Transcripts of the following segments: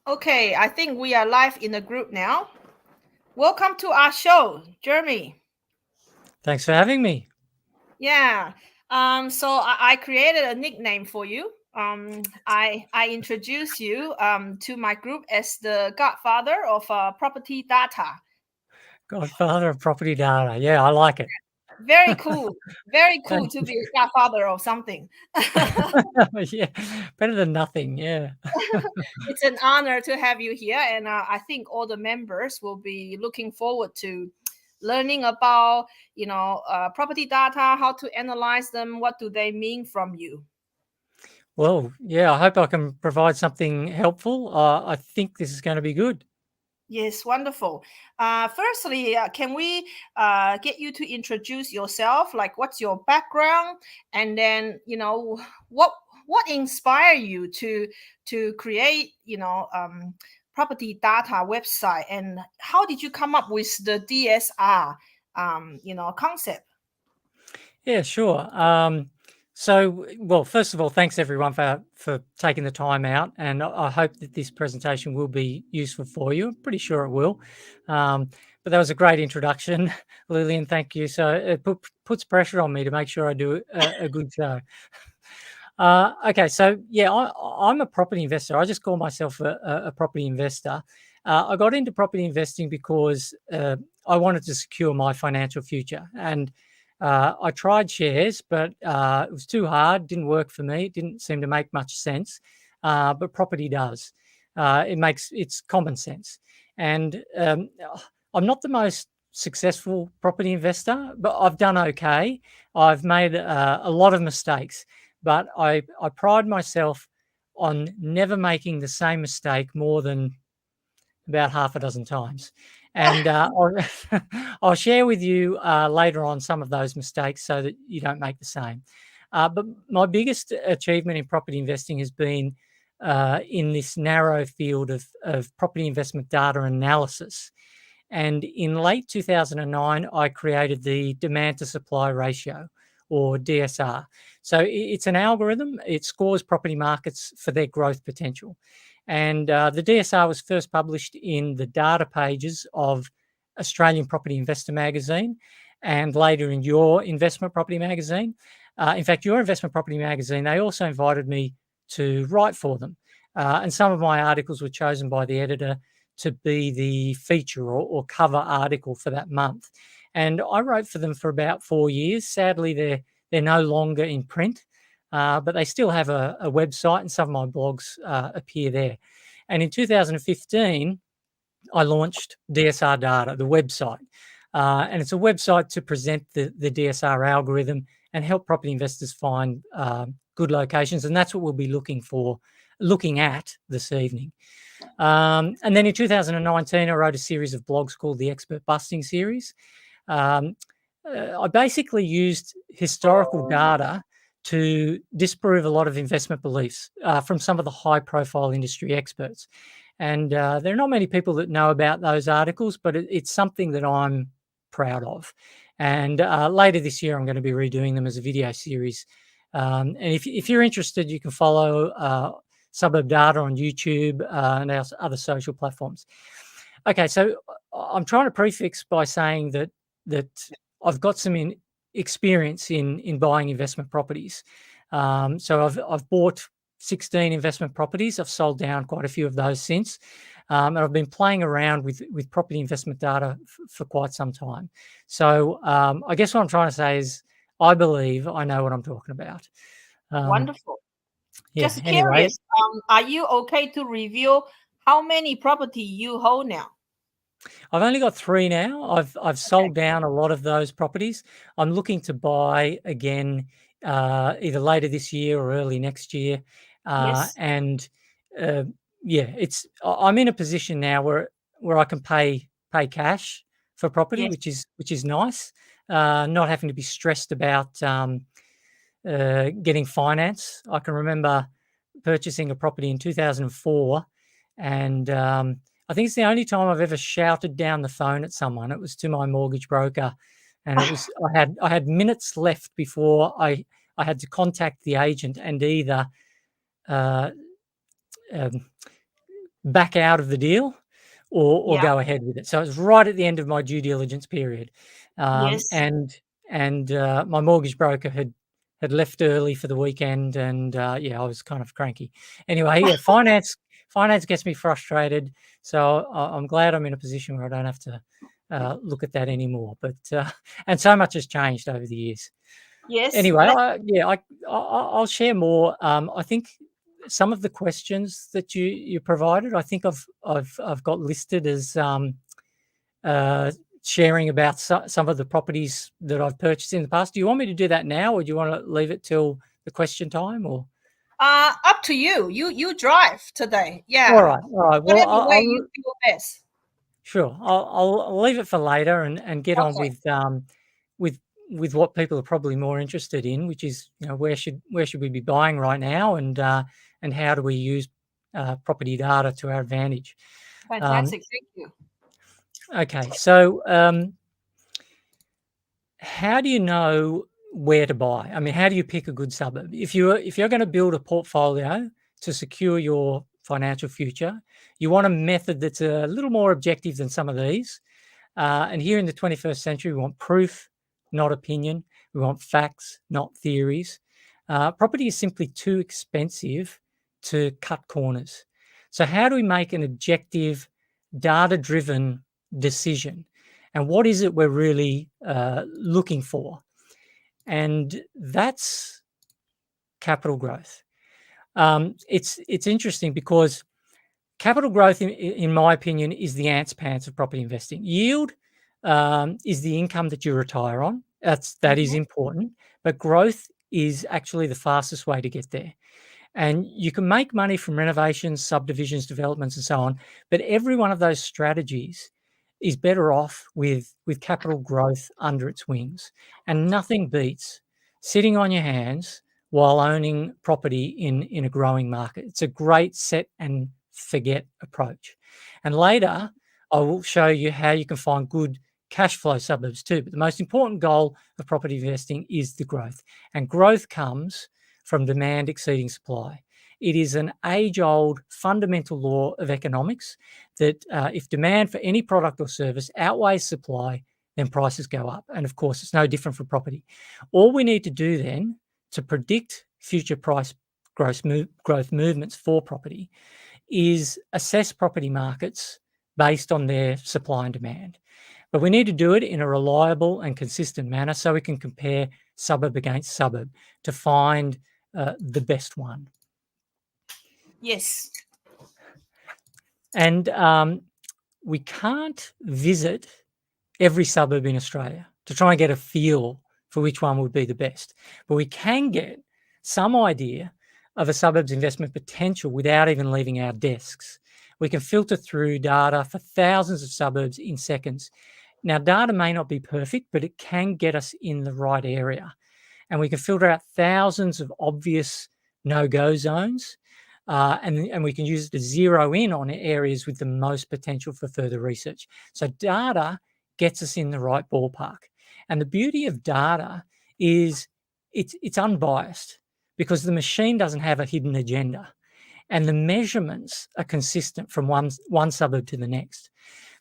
Okay, I think we are live in the group now. Welcome to our show, Jeremy. Thanks for having me. Yeah. So I created a nickname for you. I introduce you to my group as the godfather of property data. Godfather of property data. Yeah, I like it. Very cool. Very cool Thank to be a godfather of something. yeah, better than nothing. Yeah. It's an honor to have you here, and I think all the members will be looking forward to learning about property data, how to analyze them, what do they mean from you. Well, yeah, I hope I can provide something helpful. I think this is going to be good. Yes, wonderful. Firstly, can we get you to introduce yourself? Like, what's your background, and then what what inspire you to create property data website, and how did you come up with the DSR concept? Yeah, sure. Well, first of all, thanks everyone for taking the time out, and I hope that this presentation will be useful for you. I'm pretty sure it will. But that was a great introduction, Lillian. Thank you. So it puts pressure on me to make sure I do a good show. Okay, so yeah, I'm a property investor. I just call myself a property investor. I got into property investing because I wanted to secure my financial future, and I tried shares, but it was too hard. Didn't work for me. It didn't seem to make much sense. But property does. It's common sense, and I'm not the most successful property investor, but I've done okay. I've made a lot of mistakes, but I pride myself on never making the same mistake more than about half a dozen times. And I'll share with you later on some of those mistakes so that you don't make the same. But my biggest achievement in property investing has been in this narrow field of property investment data analysis. And in late 2009, I created the demand to supply ratio, or DSR. So it's an algorithm. It scores property markets for their growth potential. And the DSR was first published in the data pages of Australian Property Investor magazine, and later in Your Investment Property magazine. In fact, Your Investment Property magazine, they also invited me to write for them. And some of my articles were chosen by the editor to be the feature or cover article for that month. And I wrote for them for about 4 years. Sadly, they're no longer in print, but they still have a website, and some of my blogs appear there. And in 2015, I launched DSR Data, the website. And it's a website to present the DSR algorithm and help property investors find good locations. And that's what we'll be looking at this evening. And then in 2019, I wrote a series of blogs called the Expert Busting series. I basically used historical data to disprove a lot of investment beliefs from some of the high-profile industry experts. And there are not many people that know about those articles, but it's something that I'm proud of. And later this year, I'm going to be redoing them as a video series. And if you're interested, you can follow Suburb Data on YouTube and our other social platforms. Okay, so I'm trying to prefix by saying that I've got some experience in buying investment properties. So I've bought 16 investment properties. I've sold down quite a few of those since. And I've been playing around with property investment data for quite some time. So I guess what I'm trying to say is I believe I know what I'm talking about. Wonderful. Yeah, Just anyway. curious, are you okay to reveal how many property you hold now? I've only got 3 now. I've sold down a lot of those properties. I'm looking to buy again, either later this year or early next year. Yes. And yeah, I'm in a position now where I can pay cash for property, Yes. which is nice. Not having to be stressed about getting finance. I can remember purchasing a property in 2004, and I think it's the only time I've ever shouted down the phone at someone. It was to my mortgage broker, and it was I had minutes left before I had to contact the agent and either uh, um, back out of the deal or Yeah. go ahead with it. So it was right at the end of my due diligence period. Yes. And my mortgage broker had left early for the weekend, and yeah, I was kind of cranky. Anyway, yeah, finance gets me frustrated. So I'm glad I'm in a position where I don't have to look at that anymore. But and so much has changed over the years. Yes. Anyway, I'll share more. I think some of the questions that you provided, I think I've got listed as sharing about some of the properties that I've purchased in the past. Do you want me to do that now, or do you want to leave it till the question time? Or up to you. You drive today. Yeah. all right. Well, Whatever way you feel best. Sure. I'll leave it for later and get on with what people are probably more interested in, which is, you know, where should we be buying right now, and how do we use property data to our advantage. Fantastic. Thank you. Okay, so how do you know where to buy? I mean, how do you pick a good suburb? If you're going to build a portfolio to secure your financial future, you want a method that's a little more objective than some of these. And here in the 21st century, we want proof, not opinion. We want facts, not theories. Property is simply too expensive to cut corners. So how do we make an objective, data-driven decision? And what is it we're really looking for? And that's capital growth. It's interesting because capital growth, in my opinion, is the ants pants of property investing. Yield is the income that you retire on. That is important, but growth is actually the fastest way to get there. And you can make money from renovations, subdivisions, developments, and so on. But every one of those strategies is better off with capital growth under its wings. And nothing beats sitting on your hands while owning property in a growing market. It's a great set and forget approach. And later, I will show you how you can find good cash flow suburbs too. But the most important goal of property investing is the growth. And growth comes from demand exceeding supply. It is an age-old fundamental law of economics that if demand for any product or service outweighs supply, then prices go up. And of course, it's no different for property. All we need to do then to predict future price growth movements for property is assess property markets based on their supply and demand. But we need to do it in a reliable and consistent manner so we can compare suburb against suburb to find the best one. Yes. And we can't visit every suburb in Australia to try and get a feel for which one would be the best. But we can get some idea of a suburb's investment potential without even leaving our desks. We can filter through data for thousands of suburbs in seconds. Now, data may not be perfect, but it can get us in the right area. And we can filter out thousands of obvious no-go zones, and we can use it to zero in on areas with the most potential for further research. So data gets us in the right ballpark. And the beauty of data is it's unbiased because the machine doesn't have a hidden agenda. And the measurements are consistent from one suburb to the next.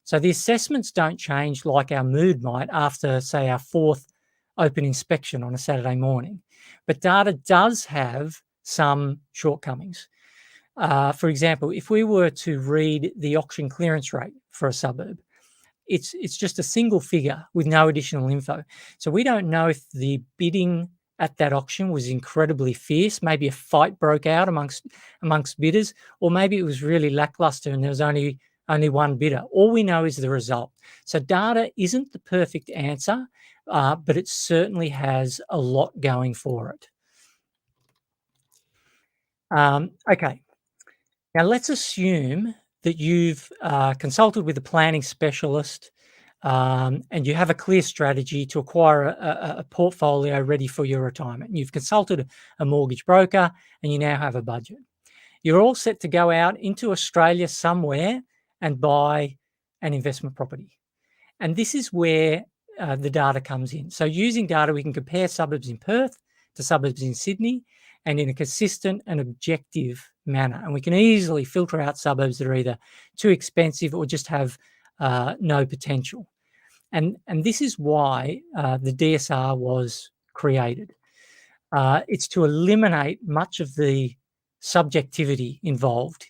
So the assessments don't change like our mood might after, say, our fourth open inspection on a Saturday morning. But data does have some shortcomings. For example, if we were to read the auction clearance rate for a suburb, it's just a single figure with no additional info. So we don't know if the bidding at that auction was incredibly fierce. Maybe a fight broke out amongst bidders, or maybe it was really lackluster and there was only one bidder. All we know is the result. So data isn't the perfect answer, but it certainly has a lot going for it. Okay. Now let's assume that you've consulted with a planning specialist and you have a clear strategy to acquire a portfolio ready for your retirement. You've consulted a mortgage broker and you now have a budget. You're all set to go out into Australia somewhere and buy an investment property. And this is where the data comes in. So using data, we can compare suburbs in Perth to suburbs in Sydney, and in a consistent and objective manner. And we can easily filter out suburbs that are either too expensive or just have no potential. And this is why the DSR was created. It's to eliminate much of the subjectivity involved,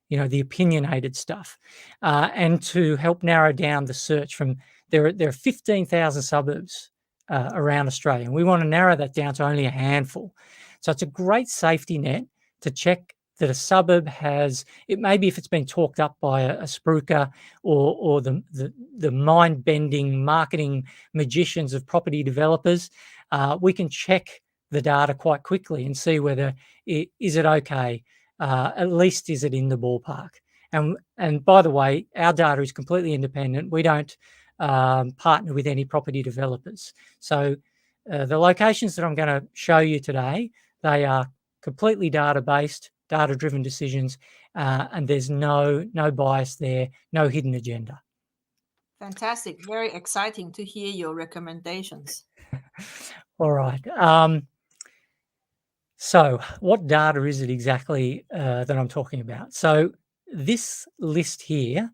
the opinionated stuff, and to help narrow down the search from there are 15,000 suburbs around Australia, and we want to narrow that down to only a handful. So it's a great safety net to check that a suburb has, it may be if it's been talked up by a spruiker or the mind-bending marketing magicians of property developers, we can check the data quite quickly and see whether is it okay, at least is it in the ballpark. And by the way, our data is completely independent. We don't partner with any property developers. So the locations that I'm going to show you today, they are completely data-based, data-driven decisions, and there's no bias there, no hidden agenda. Fantastic. Very exciting to hear your recommendations. All right. So what data is it exactly that I'm talking about? So this list here,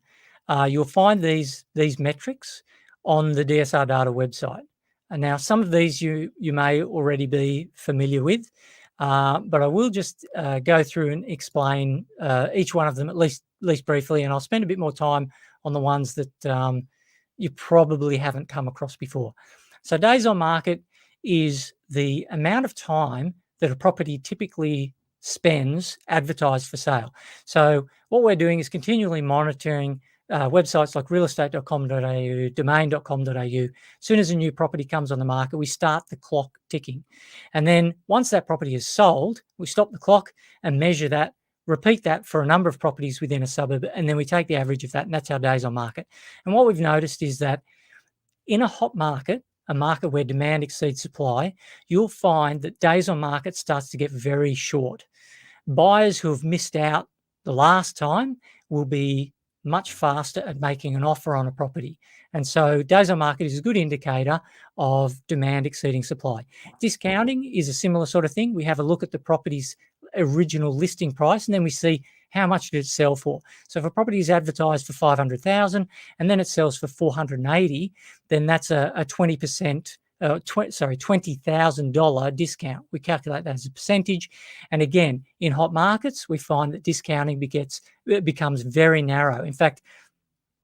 you'll find these metrics on the DSR data website. And now some of these you may already be familiar with, but I will just go through and explain each one of them at least briefly, and I'll spend a bit more time on the ones that you probably haven't come across before. So days on market is the amount of time that a property typically spends advertised for sale. So what we're doing is continually monitoring websites like realestate.com.au, domain.com.au. As soon as a new property comes on the market, we start the clock ticking. And then once that property is sold, we stop the clock and measure that, repeat that for a number of properties within a suburb, and then we take the average of that, and that's our days on market. And what we've noticed is that in a hot market, a market where demand exceeds supply, you'll find that days on market starts to get very short. Buyers who have missed out the last time will be much faster at making an offer on a property. And so days on market is a good indicator of demand exceeding supply. Discounting is a similar sort of thing. We have a look at the property's original listing price, and then we see how much did it sell for. So if a property is advertised for $500,000 and then it sells for $480,000, then that's a 20%, $20,000 discount. We calculate that as a percentage. And again, in hot markets, we find that discounting becomes very narrow. In fact,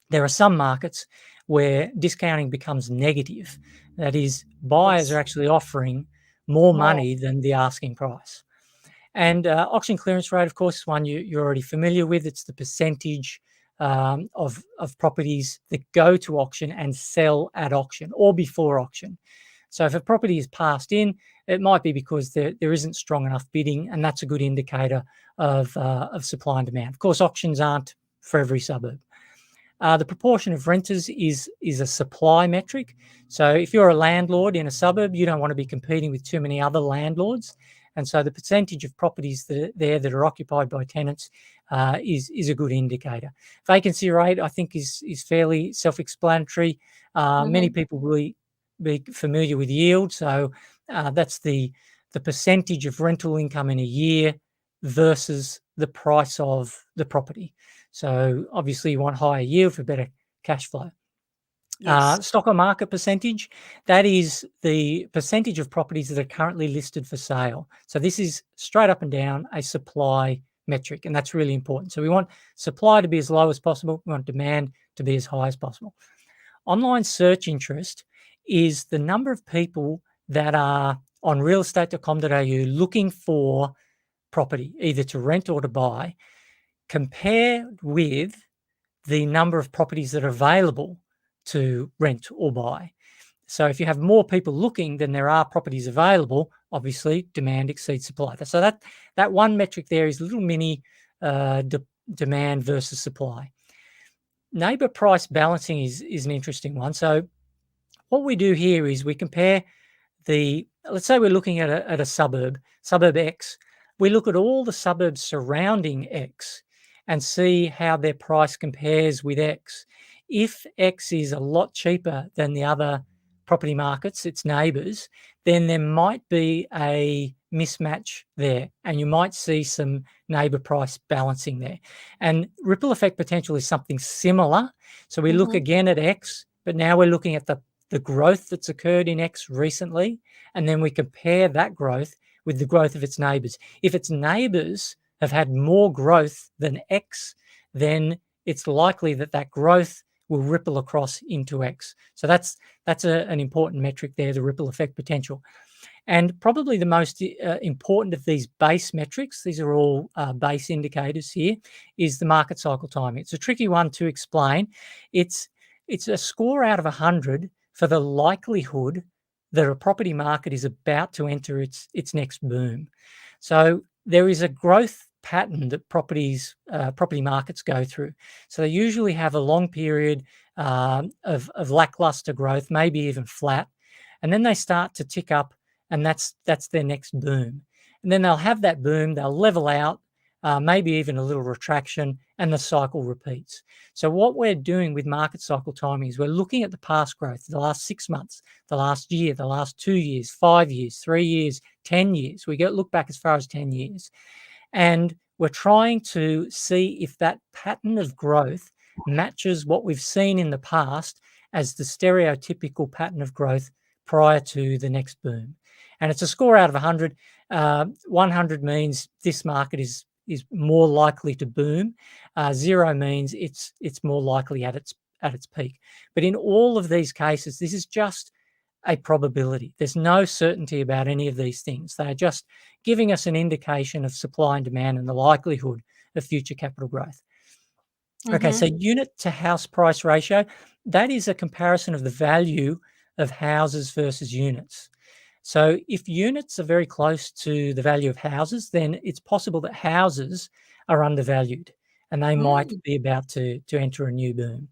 there are some markets where discounting becomes negative. That is, buyers are actually offering more money than the asking price. And auction clearance rate, of course, is one you're already familiar with. It's the percentage of properties that go to auction and sell at auction or before auction. So if a property is passed in, it might be because there isn't strong enough bidding, and that's a good indicator of supply and demand. Of course, auctions aren't for every suburb. The proportion of renters is a supply metric. So if you're a landlord in a suburb, you don't want to be competing with too many other landlords. And so the percentage of properties that are occupied by tenants is a good indicator. Vacancy rate, I think, is fairly self-explanatory. Many people will be familiar with yield. So that's the percentage of rental income in a year versus the price of the property. So obviously you want higher yield for better cash flow. Yes. Stock on market percentage, that is the percentage of properties that are currently listed for sale. So this is straight up and down a supply metric, and that's really important. So we want supply to be as low as possible. We want demand to be as high as possible. Online search interest is the number of people that are on realestate.com.au looking for property, either to rent or to buy, compared with the number of properties that are available to rent or buy. So if you have more people looking than there are properties available, obviously demand exceeds supply. So that one metric there is a little mini demand versus supply. Neighbour price balancing is an interesting one. So what we do here is we compare let's say we're looking at a suburb X. We look at all the suburbs surrounding X and see how their price compares with X. If X is a lot cheaper than the other property markets, its neighbours, then there might be a mismatch there, and you might see some neighbor price balancing there. And ripple effect potential is something similar. So we look again at X, but now we're looking at the growth that's occurred in X recently, and then we compare that growth with the growth of its neighbors. If its neighbors have had more growth than X, then it's likely that that growth will ripple across into X. So that's an important metric there, the ripple effect potential. And probably the most important of these base metrics, these are all base indicators here, is the market cycle timing. It's a tricky one to explain. It's a score out of 100 for the likelihood that a property market is about to enter its next boom. So there is a growth pattern that property markets go through. So they usually have a long period of lackluster growth, maybe even flat, and then they start to tick up, and that's their next boom. And then they'll have that boom, they'll level out, maybe even a little retraction, and the cycle repeats. So what we're doing with market cycle timing is we're looking at the past growth, the last 6 months, the last year, the last 2 years, 5 years, 3 years, 10 years. We look back as far as 10 years. And we're trying to see if that pattern of growth matches what we've seen in the past as the stereotypical pattern of growth prior to the next boom. And it's a score out of 100. 100 means this market is more likely to boom. 0 means it's more likely at its peak. But in all of these cases, this is just a probability. There's no certainty about any of these things. They are just giving us an indication of supply and demand and the likelihood of future capital growth. Okay, so unit to house price ratio, that is a comparison of the value of houses versus units. So if units are very close to the value of houses, then it's possible that houses are undervalued and they might be about to enter a new boom.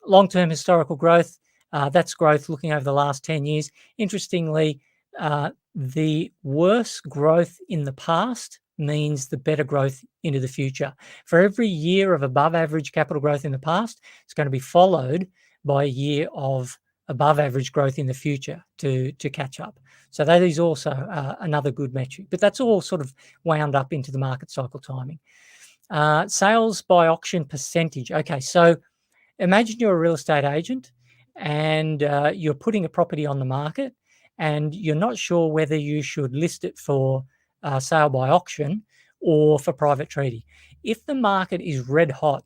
Long-term historical growth, that's growth looking over the last 10 years. Interestingly, the worse growth in the past means the better growth into the future. For every year of above average capital growth in the past, it's going to be followed by a year of above average growth in the future to catch up. So that is also another good metric, but that's all sort of wound up into the market cycle timing. Sales by auction percentage. Okay, so imagine you're a real estate agent and you're putting a property on the market and you're not sure whether you should list it for sale by auction or for private treaty. If the market is red hot,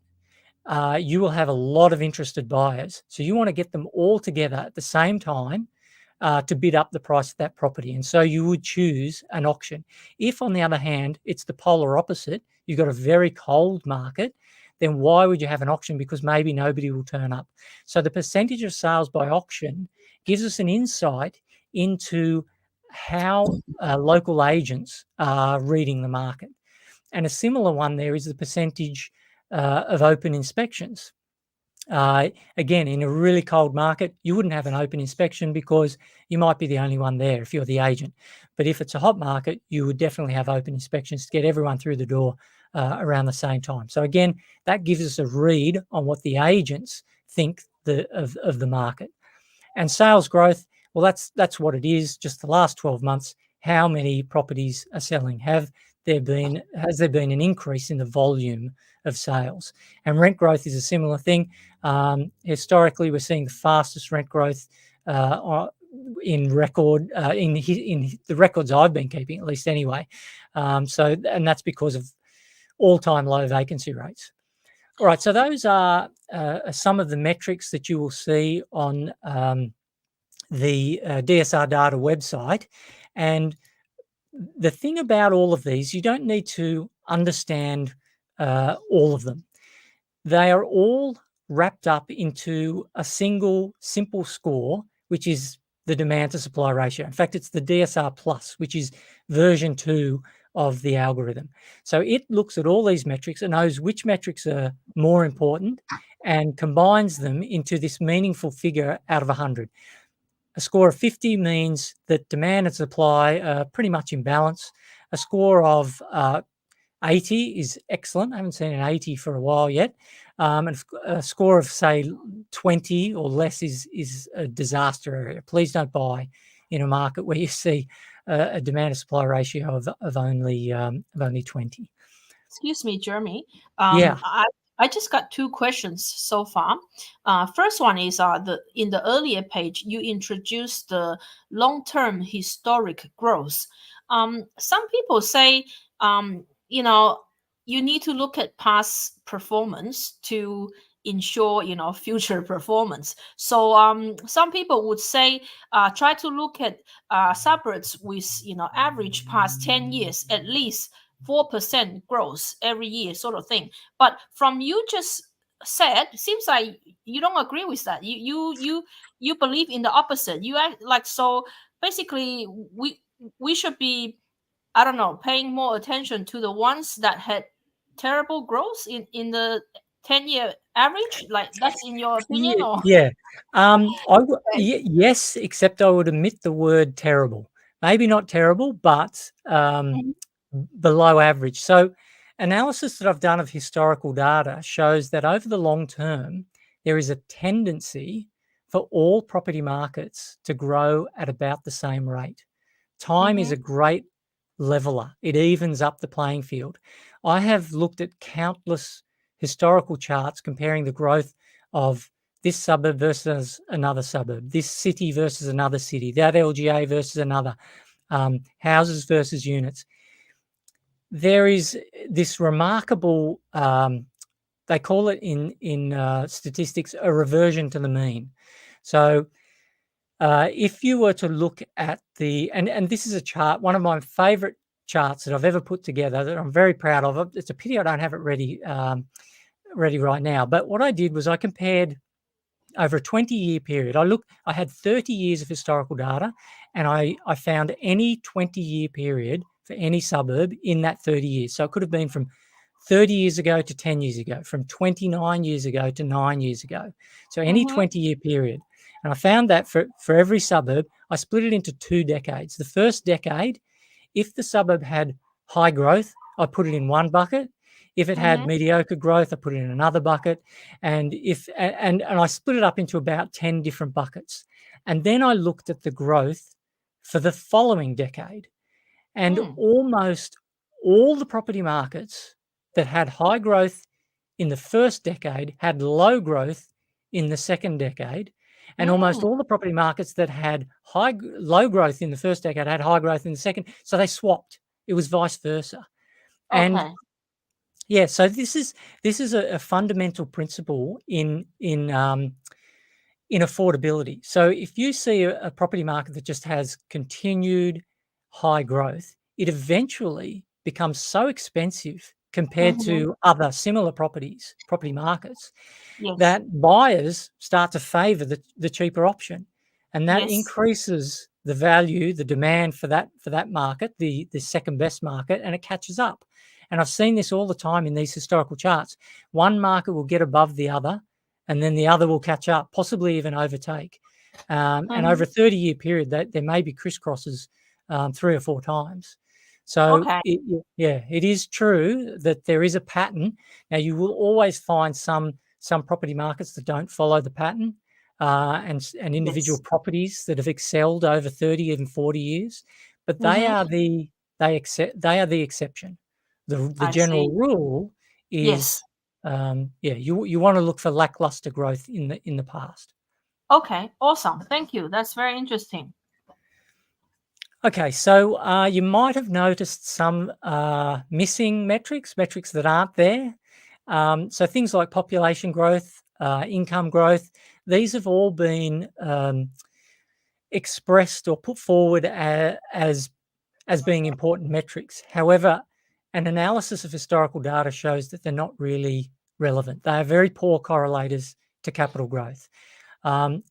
you will have a lot of interested buyers. So you want to get them all together at the same time to bid up the price of that property. And so you would choose an auction. If, on the other hand, it's the polar opposite, you've got a very cold market, then why would you have an auction? Because maybe nobody will turn up. So the percentage of sales by auction gives us an insight into how local agents are reading the market. And a similar one there is the percentage of open inspections. Again, in a really cold market, you wouldn't have an open inspection because you might be the only one there if you're the agent. But if it's a hot market, you would definitely have open inspections to get everyone through the door around the same time. So again, that gives us a read on what the agents think of the market. And sales growth, well, that's what it is. Just the last 12 months, how many properties are selling? Has there been an increase in the volume of sales? And rent growth is a similar thing. Historically, we're seeing the fastest rent growth in the records I've been keeping, at least anyway. And that's because of all-time low vacancy rates. All right, so those are some of the metrics that you will see on the DSR data website. And the thing about all of these, you don't need to understand all of them. They are all wrapped up into a single simple score, which is the demand to supply ratio. In fact, it's the DSR Plus, which is version 2 of the algorithm. So it looks at all these metrics and knows which metrics are more important and combines them into this meaningful figure out of 100. A score of 50 means that demand and supply are pretty much in balance. A score of 80 is excellent. I haven't seen an 80 for a while yet. And a score of, say, 20 or less is a disaster area. Please don't buy in a market where you see a demand to supply ratio of only 20. Excuse me, Jeremy. Yeah. I just got two questions so far. First one is in the earlier page you introduced the long-term historic growth. Some people say you need to look at past performance to ensure future performance. So some people would say try to look at suburbs with average past 10 years at least 4% growth every year, sort of thing. But from you just said, seems like you don't agree with that. You believe in the opposite. You act like, so basically we should be, I don't know, paying more attention to the ones that had terrible growth in the 10-year average. Like, that's in your opinion, or? Yeah. Yes, except I would omit the word terrible. Maybe not terrible, but below average. So analysis that I've done of historical data shows that over the long term, there is a tendency for all property markets to grow at about the same rate. Time is a great leveler. It evens up the playing field. I have looked at countless historical charts comparing the growth of this suburb versus another suburb, this city versus another city, that LGA versus another, houses versus units. There is this remarkable, they call it in statistics, a reversion to the mean. So if you were to look at and this is a chart, one of my favorite charts that I've ever put together that I'm very proud of. It's a pity I don't have it ready right now. But what I did was I compared over a 20-year period. I had 30 years of historical data, and I found any 20-year period for any suburb in that 30 years. So it could have been from 30 years ago to 10 years ago, from 29 years ago to 9 years ago. So any 20-year period. And I found that for every suburb, I split it into 2 decades. The first decade, if the suburb had high growth, I put it in one bucket. If it had mediocre growth, I put it in another bucket. And I split it up into about 10 different buckets. And then I looked at the growth for the following decade. And almost all the property markets that had high growth in the first decade had low growth in the second decade. And almost all the property markets that had low growth in the first decade had high growth in the second. So they swapped. It was vice versa. And yeah, so this is a fundamental principle in affordability. So if you see a property market that just has continued high growth, it eventually becomes so expensive compared to other similar property markets that buyers start to favor the cheaper option, and that increases the value, the demand for that market, the second best market, and it catches up. And I've seen this all the time in these historical charts. One market will get above the other, and then the other will catch up, possibly even overtake. And over a 30-year period, there may be crisscrosses 3 or 4 times. So it is true that there is a pattern. Now, you will always find some property markets that don't follow the pattern, and individual properties that have excelled over 30, even 40 years, but they are the exception. The general rule is, you want to look for lackluster growth in the past. Okay, awesome. Thank you. That's very interesting. Okay, so you might have noticed some missing metrics that aren't there. So things like population growth, income growth, these have all been expressed or put forward as being important metrics. However, an analysis of historical data shows that they're not really relevant. They are very poor correlators to capital growth.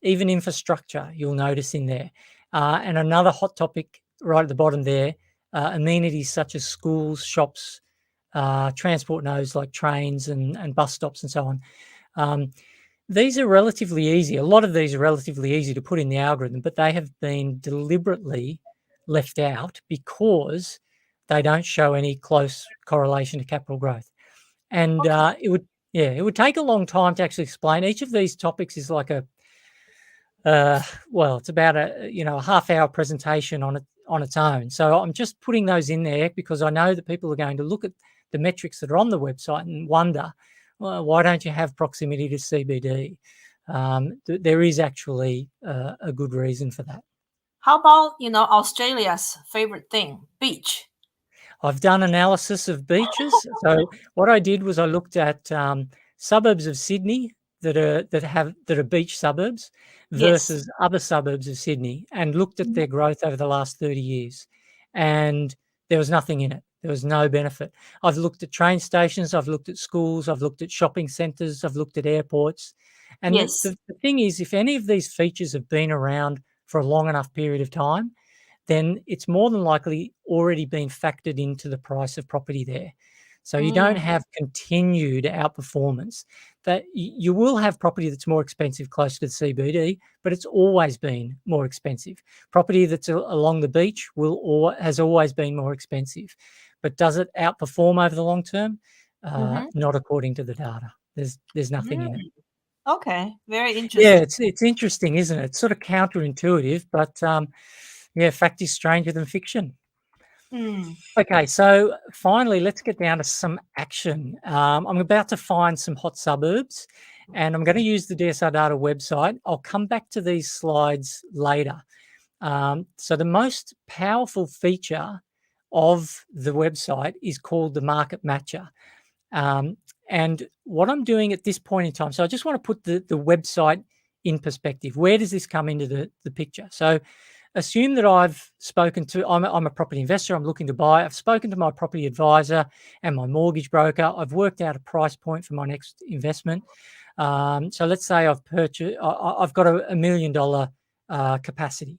Even infrastructure, you'll notice in there. And another hot topic right at the bottom there, amenities such as schools, shops, transport nodes like trains and bus stops and so on. These are relatively easy. A lot of these are relatively easy to put in the algorithm, but they have been deliberately left out because they don't show any close correlation to capital growth. And it would take a long time to actually explain. Each of these topics is like it's about a half-hour presentation on on its own. So I'm just putting those in there because I know that people are going to look at the metrics that are on the website and wonder, well, why don't you have proximity to CBD? There is actually a good reason for that. How about, Australia's favorite thing, beach? I've done analysis of beaches. So what I did was I looked at suburbs of Sydney that are beach suburbs versus other suburbs of Sydney, and looked at their growth over the last 30 years. And there was nothing in it. There was no benefit. I've looked at train stations, I've looked at schools, I've looked at shopping centres, I've looked at airports. And the thing is, if any of these features have been around for a long enough period of time, then it's more than likely already been factored into the price of property there. So you don't have continued outperformance. That you will have property that's more expensive close to the CBD, but it's always been more expensive. Property that's along the beach has always been more expensive. But does it outperform over the long term? Not according to the data. There's nothing in it. Okay, very interesting. Yeah, it's interesting, isn't it? It's sort of counterintuitive, but fact is stranger than fiction. Okay, so finally, let's get down to some action. I'm about to find some hot suburbs, and I'm going to use the DSR Data website. I'll come back to these slides later. So the most powerful feature of the website is called the Market Matcher. And what I'm doing at this point in time, so I just want to put the website in perspective. Where does this come into the picture? So assume that I've spoken to, I'm a property investor, I'm looking to buy. I've spoken to my property advisor and my mortgage broker. I've worked out a price point for my next investment. So let's say I've got a $1 million capacity.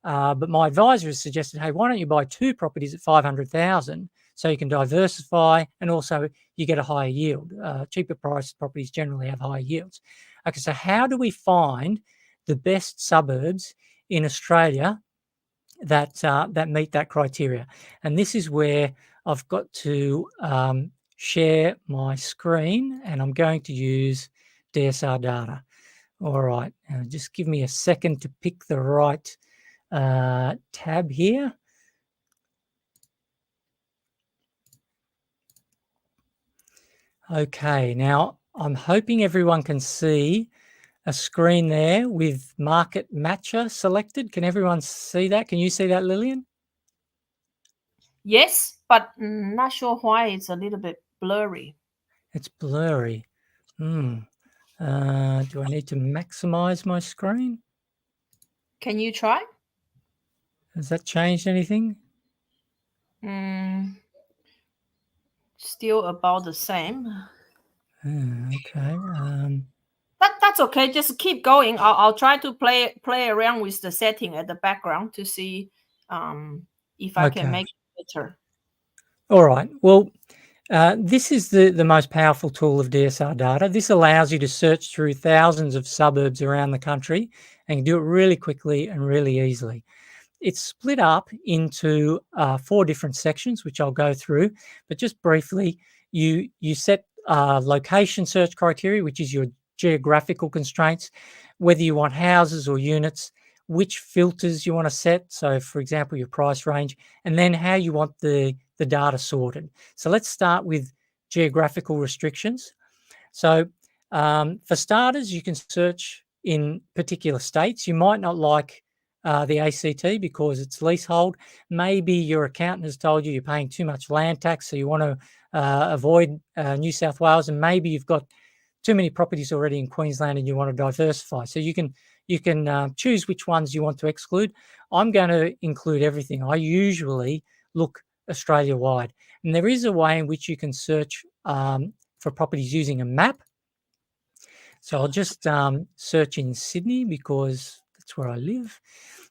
But my advisor has suggested, hey, why don't you buy 2 properties at 500,000 so you can diversify and also you get a higher yield. Cheaper priced properties generally have higher yields. Okay, so how do we find the best suburbs in Australia that meet that criteria? And this is where I've got to share my screen, and I'm going to use DSR Data. All right, just give me a second to pick the right tab here. Okay, now I'm hoping everyone can see a screen there with Market Matcher selected. Can everyone see that? Can you see that, Lillian? Yes, but not sure why it's a little bit blurry. It's blurry. Do I need to maximize my screen? Can you try? Has that changed anything? Still about the same. Okay. That's okay. Just keep going. I'll try to play around with the setting at the background to see if I can make it better. All right. Well, this is the most powerful tool of DSR Data. This allows you to search through thousands of suburbs around the country and do it really quickly and really easily. It's split up into 4 different sections, which I'll go through. But just briefly, you set location search criteria, which is your geographical constraints, whether you want houses or units, which filters you want to set. So, for example, your price range, and then how you want the data sorted. So let's start with geographical restrictions. So for starters, you can search in particular states. You might not like the ACT because it's leasehold. Maybe your accountant has told you you're paying too much land tax, so you want to avoid New South Wales, and maybe you've got too many properties already in Queensland and you want to diversify. So you can choose which ones you want to exclude. I'm going to include everything. I usually look Australia-wide, and there is a way in which you can search for properties using a map. So I'll just search in Sydney because that's where I live.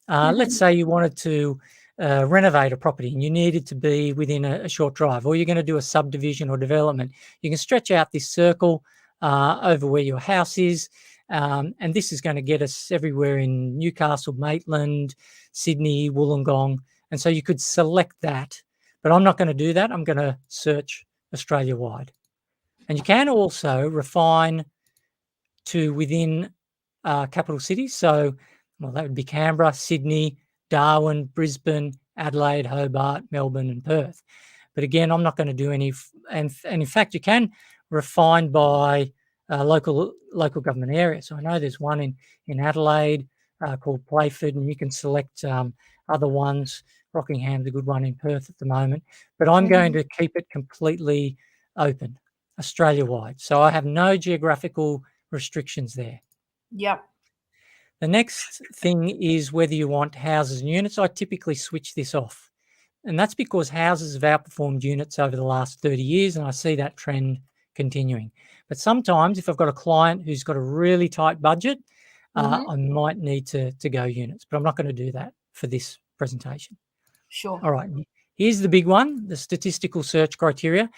Let's say you wanted to renovate a property and you needed to be within a short drive, or you're going to do a subdivision or development. You can stretch out this circle over where your house is, and this is going to get us everywhere in Newcastle, Maitland, Sydney, Wollongong, and so you could select that. But I'm not going to do that. I'm going to search Australia-wide. And you can also refine to within capital cities. So, well, that would be Canberra, Sydney, Darwin, Brisbane, Adelaide, Hobart, Melbourne, and Perth. But again, I'm not going to do any, and in fact, you can refine by local government area. So I know there's one in Adelaide called Playford, and you can select other ones. Rockingham's a good one in Perth at the moment, but I'm going to keep it completely open, Australia-wide. So I have no geographical restrictions there. Yep. The next thing is whether you want houses and units. I typically switch this off, and that's because houses have outperformed units over the last 30 years, and I see that trend continuing. But sometimes if I've got a client who's got a really tight budget, I might need to go units, but I'm not going to do that for this presentation. Sure. All right, here's the big one, the statistical search criteria.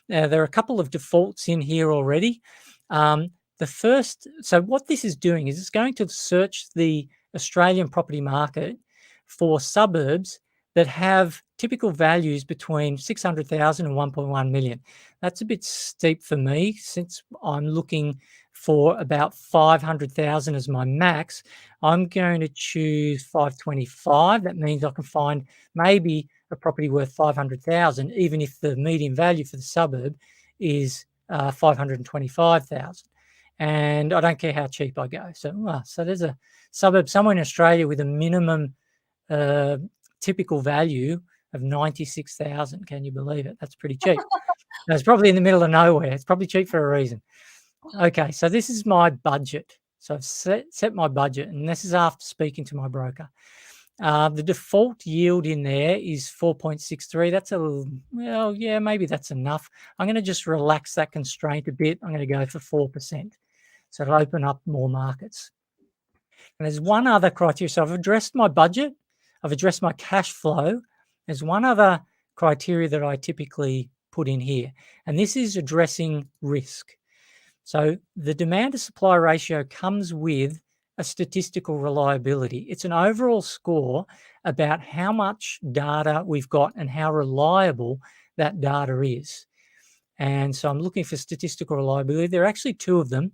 There are a couple of defaults in here already. The first, so what this is doing is it's going to search the Australian property market for suburbs that have typical values between 600,000 and 1.1 million. That's a bit steep for me since I'm looking for about 500,000 as my max. I'm going to choose 525. That means I can find maybe a property worth 500,000, even if the median value for the suburb is 525,000. And I don't care how cheap I go. So, so there's a suburb somewhere in Australia with a minimum typical value of 96,000. Can you believe it? That's pretty cheap. It's probably in the middle of nowhere. It's probably cheap for a reason. Okay, so this is my budget. So I've set my budget, and this is after speaking to my broker. The default yield in there is 4.63. That's well, yeah, maybe that's enough. I'm going to just relax that constraint a bit. I'm going to go for 4%. So it'll open up more markets. And there's one other criteria. So I've addressed my budget. I've addressed my cash flow. There's one other criteria that I typically put in here, and this is addressing risk. So the demand to supply ratio comes with a statistical reliability. It's an overall score about how much data we've got and how reliable that data is. And so I'm looking for statistical reliability. There are actually two of them.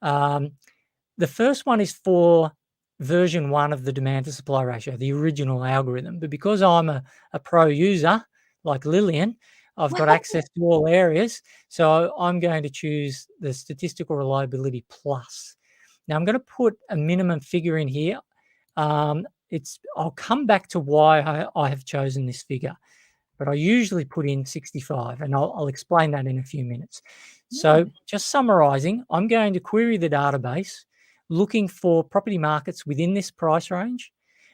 The first one is for version 1 of the demand to supply ratio, the original algorithm. But because I'm a pro user like Lillian, I've got access to all areas. So I'm going to choose the statistical reliability plus. Now I'm going to put a minimum figure in here. I'll come back to why I have chosen this figure, but I usually put in 65, and I'll explain that in a few minutes. So just summarizing, I'm going to query the database looking for property markets within this price range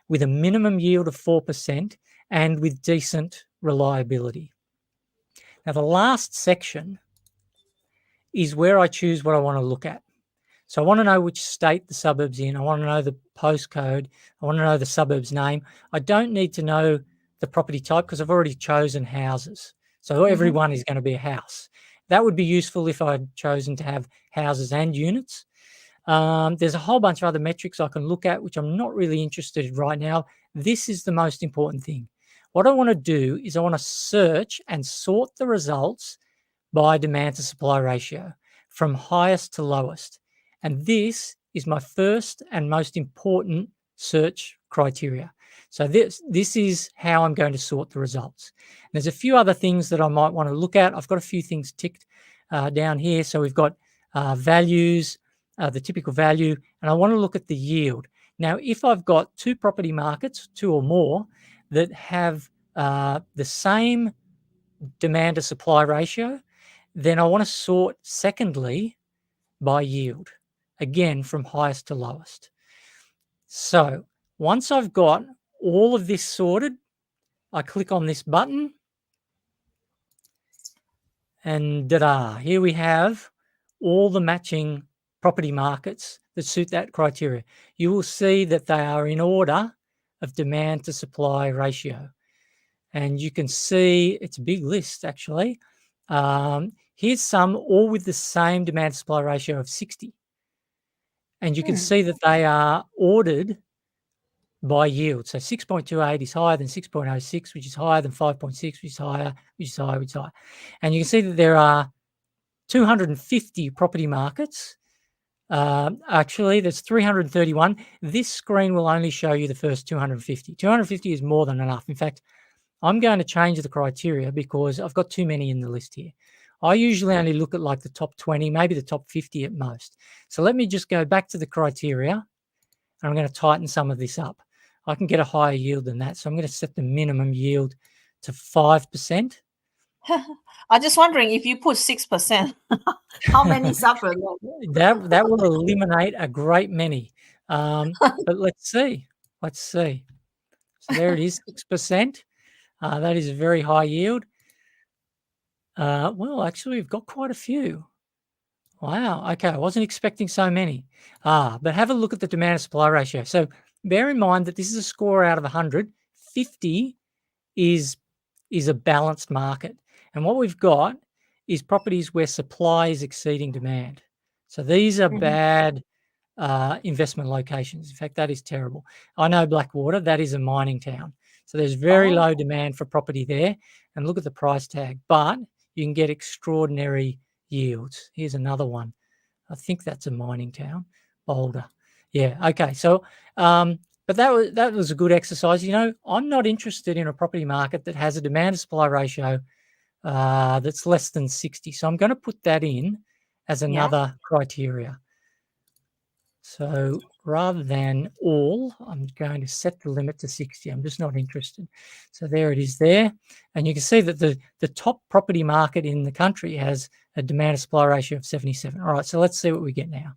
with a minimum yield of 4% and with decent reliability. Now, the last section is where I choose what I want to look at. So I want to know which state the suburb's in. I want to know the postcode. I want to know the suburb's name. I don't need to know the property type because I've already chosen houses. So everyone is going to be a house. That would be useful if I'd chosen to have houses and units. There's a whole bunch of other metrics I can look at, which I'm not really interested in right now. This is the most important thing. What I want to do is I want to search and sort the results by demand to supply ratio from highest to lowest. And this is my first and most important search criteria. So this is how I'm going to sort the results. There's a few other things that I might want to look at. I've got a few things ticked down here. So we've got values, the typical value, and I want to look at the yield. Now, if I've got two property markets, two or more, that have the same demand to supply ratio, then I want to sort secondly by yield, again from highest to lowest. So once I've got all of this sorted, I click on this button and ta-da, here we have all the matching property markets that suit that criteria. You will see that they are in order of demand to supply ratio. And you can see it's a big list actually. Here's some all with the same demand to supply ratio of 60. And you can see that they are ordered by yield. So 6.28 is higher than 6.06, which is higher than 5.6, which is higher, which is higher, which is higher. And you can see that there are 250 property markets. Actually, there's 331. This screen will only show you the first 250. 250 is more than enough. In fact, I'm going to change the criteria because I've got too many in the list here. I usually only look at like the top 20, maybe the top 50 at most. So let me just go back to the criteria, and I'm going to tighten some of this up. I can get a higher yield than that. So I'm going to set the minimum yield to 5%. I'm just wondering, if you put 6%, how many suburbs? That will eliminate a great many. But let's see. So there it is, 6%. That is a very high yield. Well, actually, we've got quite a few. Wow. Okay. I wasn't expecting so many. But have a look at the demand and supply ratio. So bear in mind that this is a score out of 100. 50 is a balanced market. And what we've got is properties where supply is exceeding demand. So these are bad investment locations. In fact, that is terrible. I know Blackwater, that is a mining town. So there's very low demand for property there. And look at the price tag. But you can get extraordinary yields. Here's another one. I think that's a mining town, Boulder. Yeah. Okay. So, but that was a good exercise. You know, I'm not interested in a property market that has a demand to supply ratio that's less than 60. So I'm going to put that in as another criteria. So rather than all, I'm going to set the limit to 60. I'm just not interested. So there it is there. And you can see that the top property market in the country has a demand to supply ratio of 77. All right, so let's see what we get now.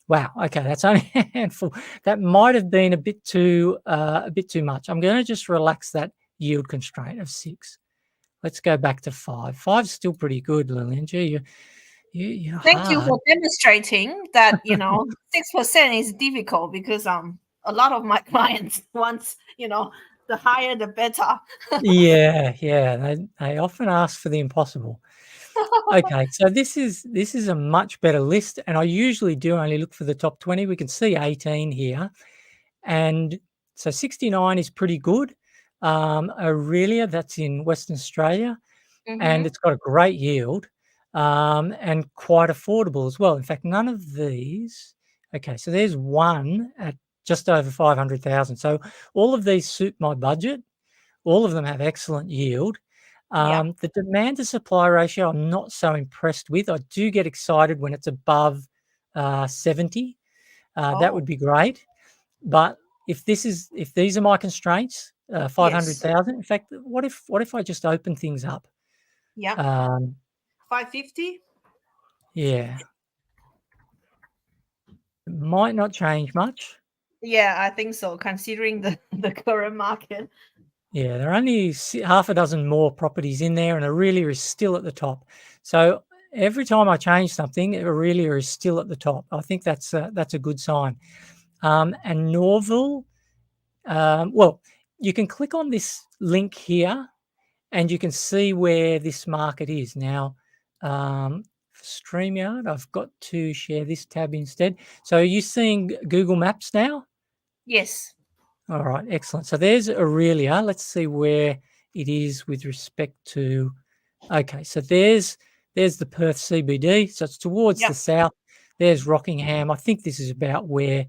Wow, okay, that's only a handful. That might have been a bit too much. I'm going to just relax that yield constraint of 6. Let's go back to 5. 5's still pretty good, Lillian. Gee, you're Thank you hard. for demonstrating that, 6% is difficult, because a lot of my clients want, the higher the better. Yeah. They often ask for the impossible. Okay, so this is a much better list, and I usually do only look for the top 20. We can see 18 here, and so 69 is pretty good. Aurelia, that's in Western Australia, and it's got a great yield, and quite affordable as well. In fact, none of these. Okay, so there's one at just over 500,000. So all of these suit my budget. All of them have excellent yield. The demand to supply ratio, I'm not so impressed with. I do get excited when it's above 70. That would be great. But if these are my constraints, 500,000. In fact, what if I just open things up? 550. Yeah. It might not change much. Yeah, I think so, considering the current market. Yeah, there are only half a dozen more properties in there, and Aurelia is still at the top. So every time I change something, Aurelia is still at the top. I think that's a good sign. And Norville, well, you can click on this link here, and you can see where this market is now. For StreamYard, I've got to share this tab instead. So are you seeing Google Maps now? Yes. All right, excellent. So there's Aurelia. Let's see where it is with respect to. Okay, so there's the Perth CBD. So it's towards the south. There's Rockingham. I think this is about where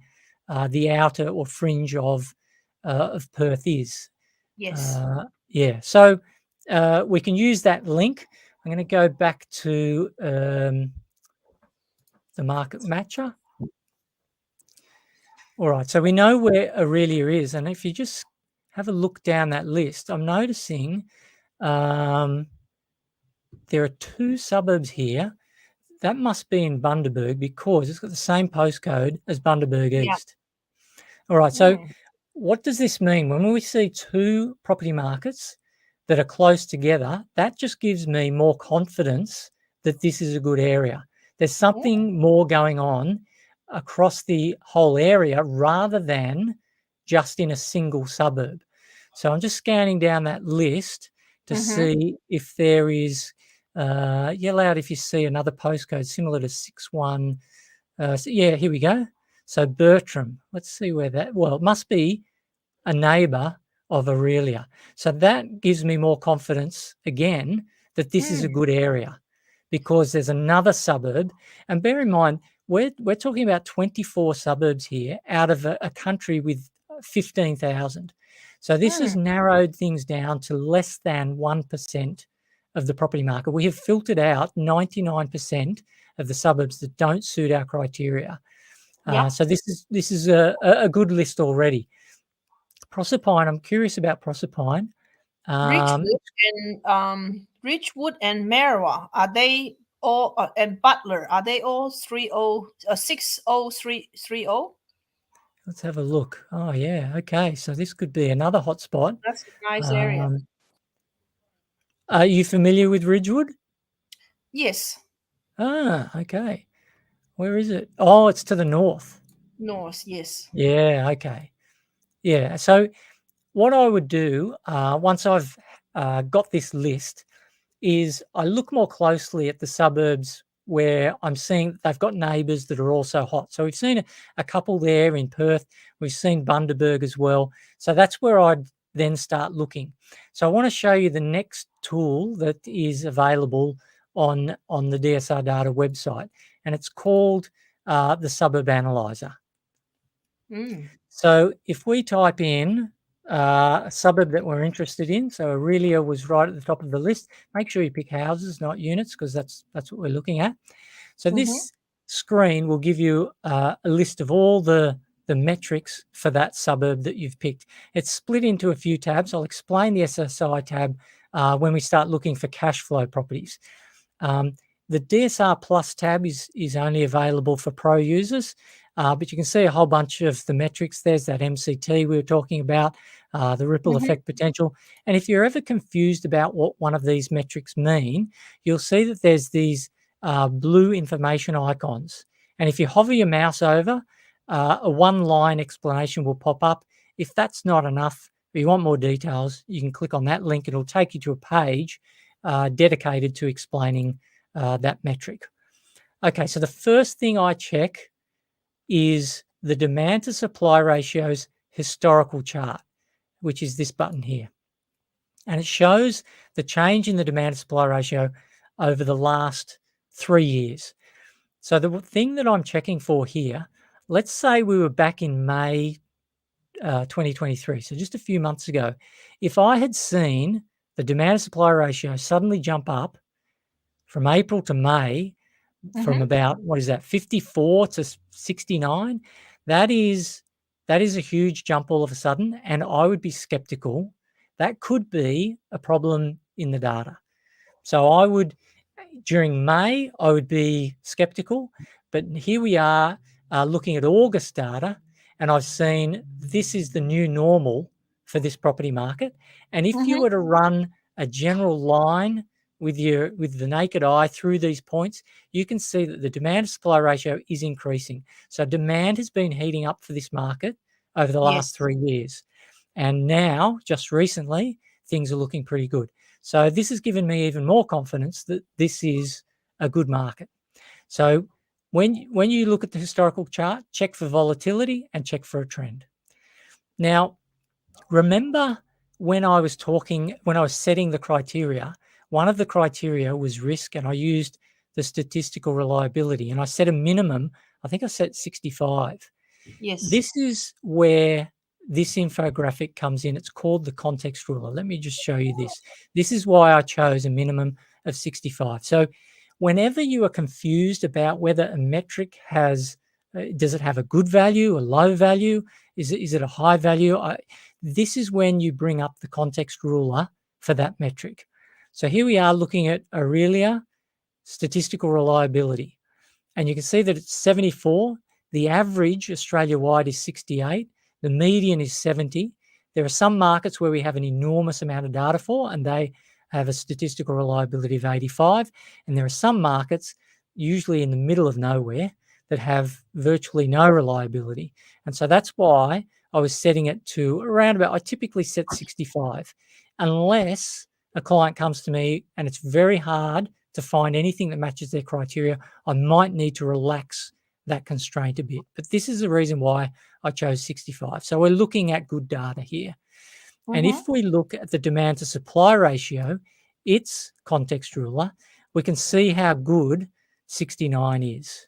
the outer or fringe of Perth is. Yes. Yeah. So we can use that link. I'm going to go back to the market matcher. All right, so we know where Aurelia is, and if you just have a look down that list, I'm noticing there are 2 suburbs here. That must be in Bundaberg because it's got the same postcode as Bundaberg East. All right, so what does this mean? When we see 2 property markets that are close together, that just gives me more confidence that this is a good area. There's something more going on across the whole area rather than just in a single suburb. So I'm just scanning down that list to see if there is, yell out if you see another postcode similar to 61. So yeah, here we go. So Bertram, let's see where that, well, it must be a neighbour of Aurelia. So that gives me more confidence again that this is a good area because there's another suburb. And bear in mind, we're talking about 24 suburbs here out of a country with 15,000. So this has narrowed things down to less than 1% of the property market. We have filtered out 99% of the suburbs that don't suit our criteria. So this is a good list already. Proserpine, I'm curious about Proserpine. Ridgewood and Merwa, are they all, and Butler, are they all 60330? Let's have a look. Oh yeah, okay. So this could be another hotspot. That's a nice area. Are you familiar with Ridgewood? Yes. Okay. Where is it? Oh, it's to the north. North, yes. Yeah, okay. Yeah, so what I would do once I've got this list is I look more closely at the suburbs where I'm seeing they've got neighbours that are also hot. So we've seen a couple there in Perth. We've seen Bundaberg as well. So that's where I'd then start looking. So I want to show you the next tool that is available on the DSR Data website, and it's called the Suburb Analyzer. So if we type in a suburb that we're interested in, so Aurelia was right at the top of the list. Make sure you pick houses, not units, because that's what we're looking at. So this screen will give you a list of all the metrics for that suburb that you've picked. It's split into a few tabs. I'll explain the SSI tab when we start looking for cash flow properties. The DSR Plus tab is only available for pro users, but you can see a whole bunch of the metrics. There's that MCT we were talking about, the ripple effect potential. And if you're ever confused about what one of these metrics mean, you'll see that there's these blue information icons. And if you hover your mouse over, a one-line explanation will pop up. If that's not enough, if you want more details, you can click on that link. It'll take you to a page dedicated to explaining that metric. Okay, so the first thing I check is the demand to supply ratios historical chart, which is this button here. And it shows the change in the demand to supply ratio over the last 3 years. So the thing that I'm checking for here, let's say we were back in May 2023, so just a few months ago. If I had seen the demand to supply ratio suddenly jump up from April to May, from about, 54 to 69, that is a huge jump all of a sudden, and I would be skeptical. That could be a problem in the data. So during May, I would be skeptical, but here we are looking at August data, and I've seen this is the new normal for this property market. And if you were to run a general line with the naked eye through these points, you can see that the demand to supply ratio is increasing. So demand has been heating up for this market over the last 3 years. And now, just recently, things are looking pretty good. So this has given me even more confidence that this is a good market. So when you look at the historical chart, check for volatility and check for a trend. Now, remember when I was setting the criteria, one of the criteria was risk, and I used the statistical reliability, and I set a minimum. I think I set 65. Yes. This is where this infographic comes in. It's called the context ruler. Let me just show you this. This is why I chose a minimum of 65. So whenever you are confused about whether a metric does it have a good value, a low value, is it a high value, this is when you bring up the context ruler for that metric. So here we are looking at Aurelia statistical reliability, and you can see that it's 74. The average Australia-wide is 68. The median is 70. There are some markets where we have an enormous amount of data for, and they have a statistical reliability of 85. And there are some markets, usually in the middle of nowhere, that have virtually no reliability. And so that's why I was setting it to around about, I typically set 65, unless a client comes to me and it's very hard to find anything that matches their criteria. I might need to relax that constraint a bit. But this is the reason why I chose 65. So we're looking at good data here. And if we look at the demand to supply ratio, its context ruler, we can see how good 69 is.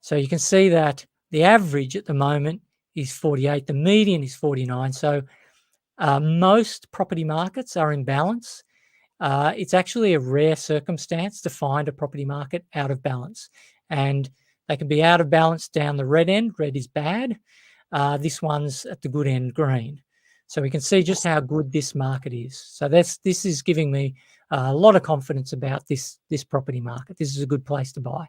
So you can see that the average at the moment is 48. The median is 49. So Most property markets are in balance. It's actually a rare circumstance to find a property market out of balance. And they can be out of balance down the red end. Red is bad. This one's at the good end, green. So we can see just how good this market is. So this is giving me a lot of confidence about this property market. This is a good place to buy.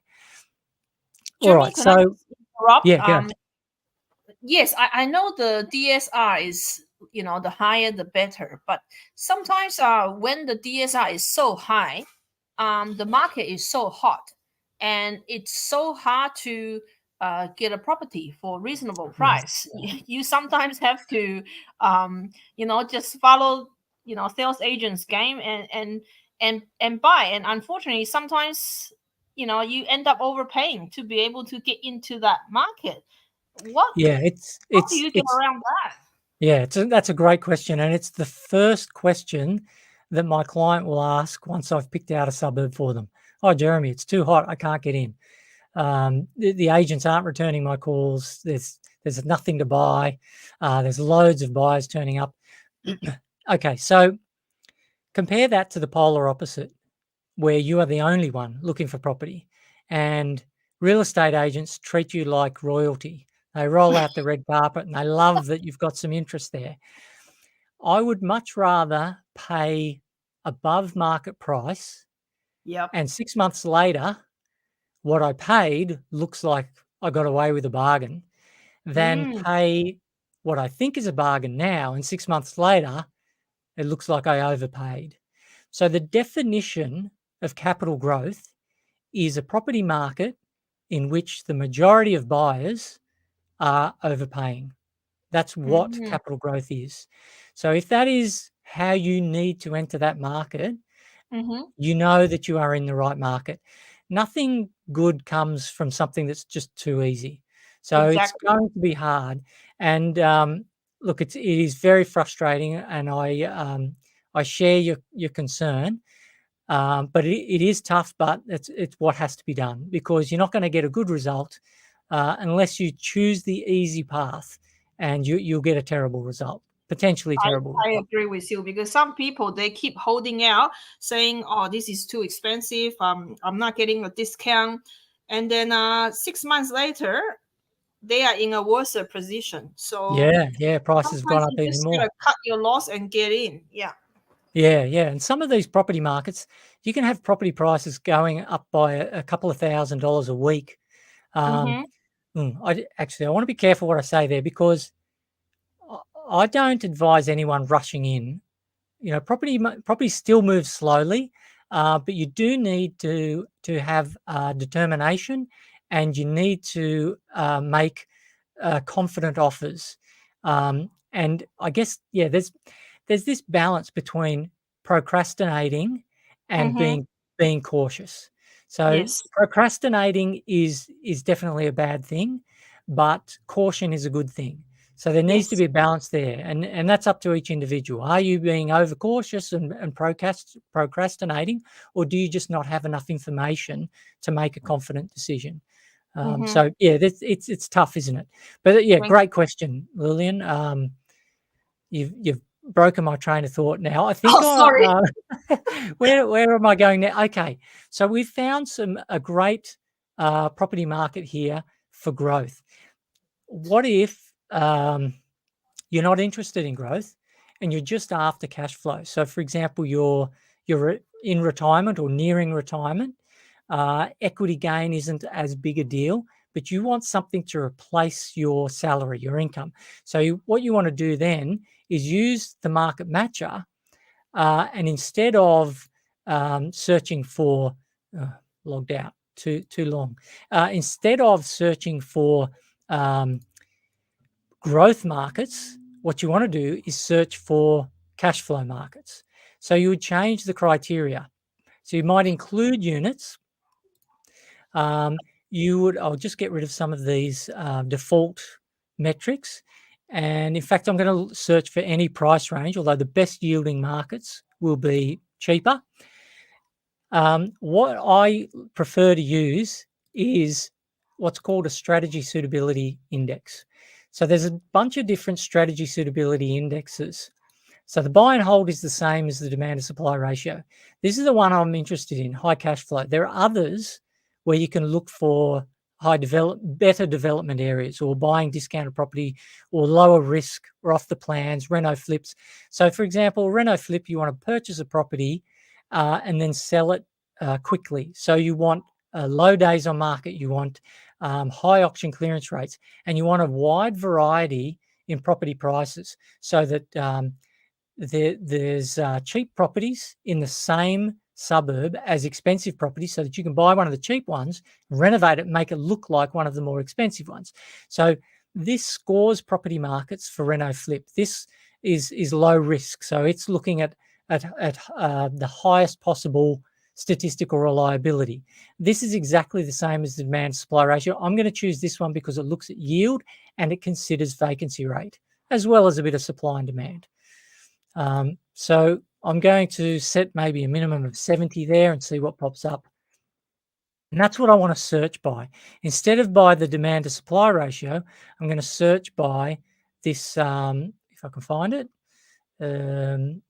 Jeremy, all right. can I So interrupt? yeah, go. Yes, I know the DSR is, the higher the better. But sometimes when the DSR is so high, the market is so hot, and it's so hard to get a property for reasonable price. You sometimes have to, just follow, sales agents' game and buy. And unfortunately, sometimes, you end up overpaying to be able to get into that market. How do you get around that? Yeah, that's a great question, and it's the first question that my client will ask once I've picked out a suburb for them. Oh, Jeremy, it's too hot. I can't get in. The agents aren't returning my calls. There's nothing to buy. There's loads of buyers turning up. Okay, so compare that to the polar opposite, where you are the only one looking for property, and real estate agents treat you like royalty. They roll out the red carpet and they love that you've got some interest there. I would much rather pay above market price. Yep. And 6 months later, what I paid looks like I got away with a bargain, than pay what I think is a bargain now, and 6 months later, it looks like I overpaid. So the definition of capital growth is a property market in which the majority of buyers are overpaying. That's what capital growth is. So if that is how you need to enter that market, you know that you are in the right market. Nothing good comes from something that's just too easy. So It's going to be hard. And look, it is very frustrating, and I share your concern. But it is tough, but it's what has to be done, because you're not going to get a good result unless you choose the easy path, and you'll get a terrible result, potentially terrible. I agree with you, because some people, they keep holding out, saying, "Oh, this is too expensive. I'm not getting a discount," and then 6 months later, they are in a worse position. So prices have gone up even more. You just gotta cut your loss and get in. Yeah. And some of these property markets, you can have property prices going up by a couple of $1,000s a week. I want to be careful what I say there, because I don't advise anyone rushing in. Property still moves slowly, but you do need to have determination, and you need to make confident offers. And I guess there's this balance between procrastinating and being cautious. So procrastinating is definitely a bad thing, but caution is a good thing. So there needs to be a balance there, and that's up to each individual. Are you being overcautious and procrastinating, or do you just not have enough information to make a confident decision? So it's tough, isn't it? But great question, Lillian. You've broken my train of thought now. I think. Sorry. Where am I going now? Okay, so we've found a great property market here for growth. What if you're not interested in growth and you're just after cash flow? So, for example, you're in retirement or nearing retirement. Equity gain isn't as big a deal, but you want something to replace your salary, your income. So what you want to do then is use the market matcher, and instead of searching for logged out too long, instead of searching for growth markets, what you want to do is search for cash flow markets. So you would change the criteria. So you might include units. I'll just get rid of some of these default metrics. And in fact, I'm going to search for any price range, although the best yielding markets will be cheaper. What I prefer to use is what's called a strategy suitability index. So there's a bunch of different strategy suitability indexes. So the buy and hold is the same as the demand to supply ratio. This is the one I'm interested in, high cash flow. There are others where you can look for better development areas, or buying discounted property, or lower risk, or off the plans, reno flips. So for example, reno flip, you want to purchase a property and then sell it quickly. So you want low days on market, you want high auction clearance rates, and you want a wide variety in property prices, so that there's cheap properties in the same suburb as expensive properties, so that you can buy one of the cheap ones, renovate it, and make it look like one of the more expensive ones. So this scores property markets for reno flip. This is low risk, so it's looking at the highest possible statistical reliability. This is exactly the same as the demand supply ratio. I'm going to choose this one because it looks at yield and it considers vacancy rate, as well as a bit of supply and demand. So I'm going to set maybe a minimum of 70 there and see what pops up. And that's what I want to search by. Instead of by the demand to supply ratio, I'm going to search by this, if I can find it, the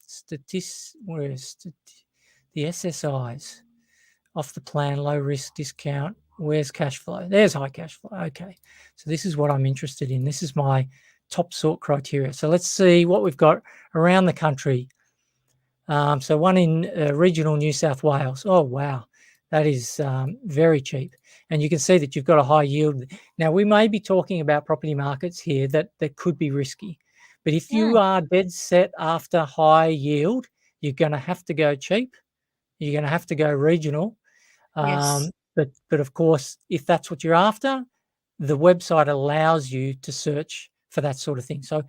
SSIs, off the plan, low risk, discount. Where's cash flow? There's high cash flow. Okay, so this is what I'm interested in. This is my top sort criteria. So let's see what we've got around the country. So one in regional New South Wales. Oh, wow. That is very cheap. And you can see that you've got a high yield. Now, we may be talking about property markets here that could be risky. But if you are dead set after high yield, you're going to have to go cheap. You're going to have to go regional. Yes. But of course, if that's what you're after, the website allows you to search for that sort of thing. So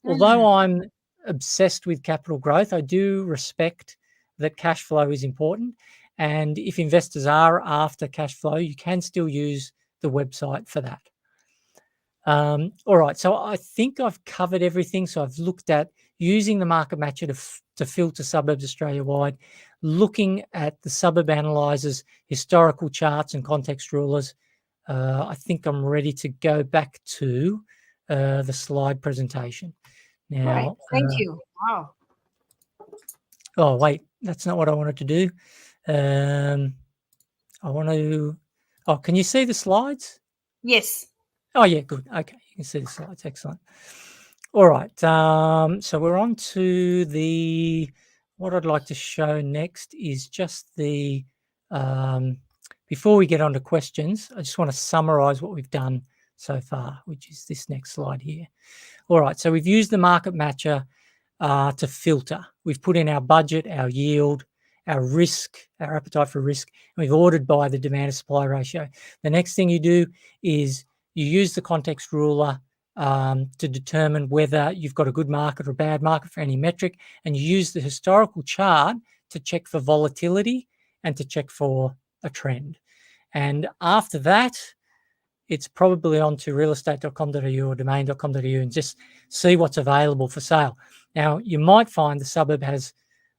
although I'm obsessed with capital growth, I do respect that cash flow is important. And if investors are after cash flow, you can still use the website for that. All right, so I think I've covered everything. So I've looked at using the market matcher to filter suburbs Australia-wide, looking at the suburb analyzers, historical charts and context rulers. I think I'm ready to go back to the slide presentation. Now, right. Thank you. Wow. Oh, wait, that's not what I wanted to do. I want to, can you see the slides? Yes. Oh, yeah, good. Okay, you can see the slides. Excellent. All right. So we're on to what I'd like to show next is just before we get on to questions, I just want to summarize what we've done so far, which is this next slide here. All right. So we've used the market matcher to filter. We've put in our budget, our yield, our risk, our appetite for risk, and we've ordered by the demand to supply ratio. The next thing you do is you use the context ruler to determine whether you've got a good market or a bad market for any metric, and you use the historical chart to check for volatility and to check for a trend. And after that, it's probably on to realestate.com.au or domain.com.au and just see what's available for sale. Now, you might find the suburb has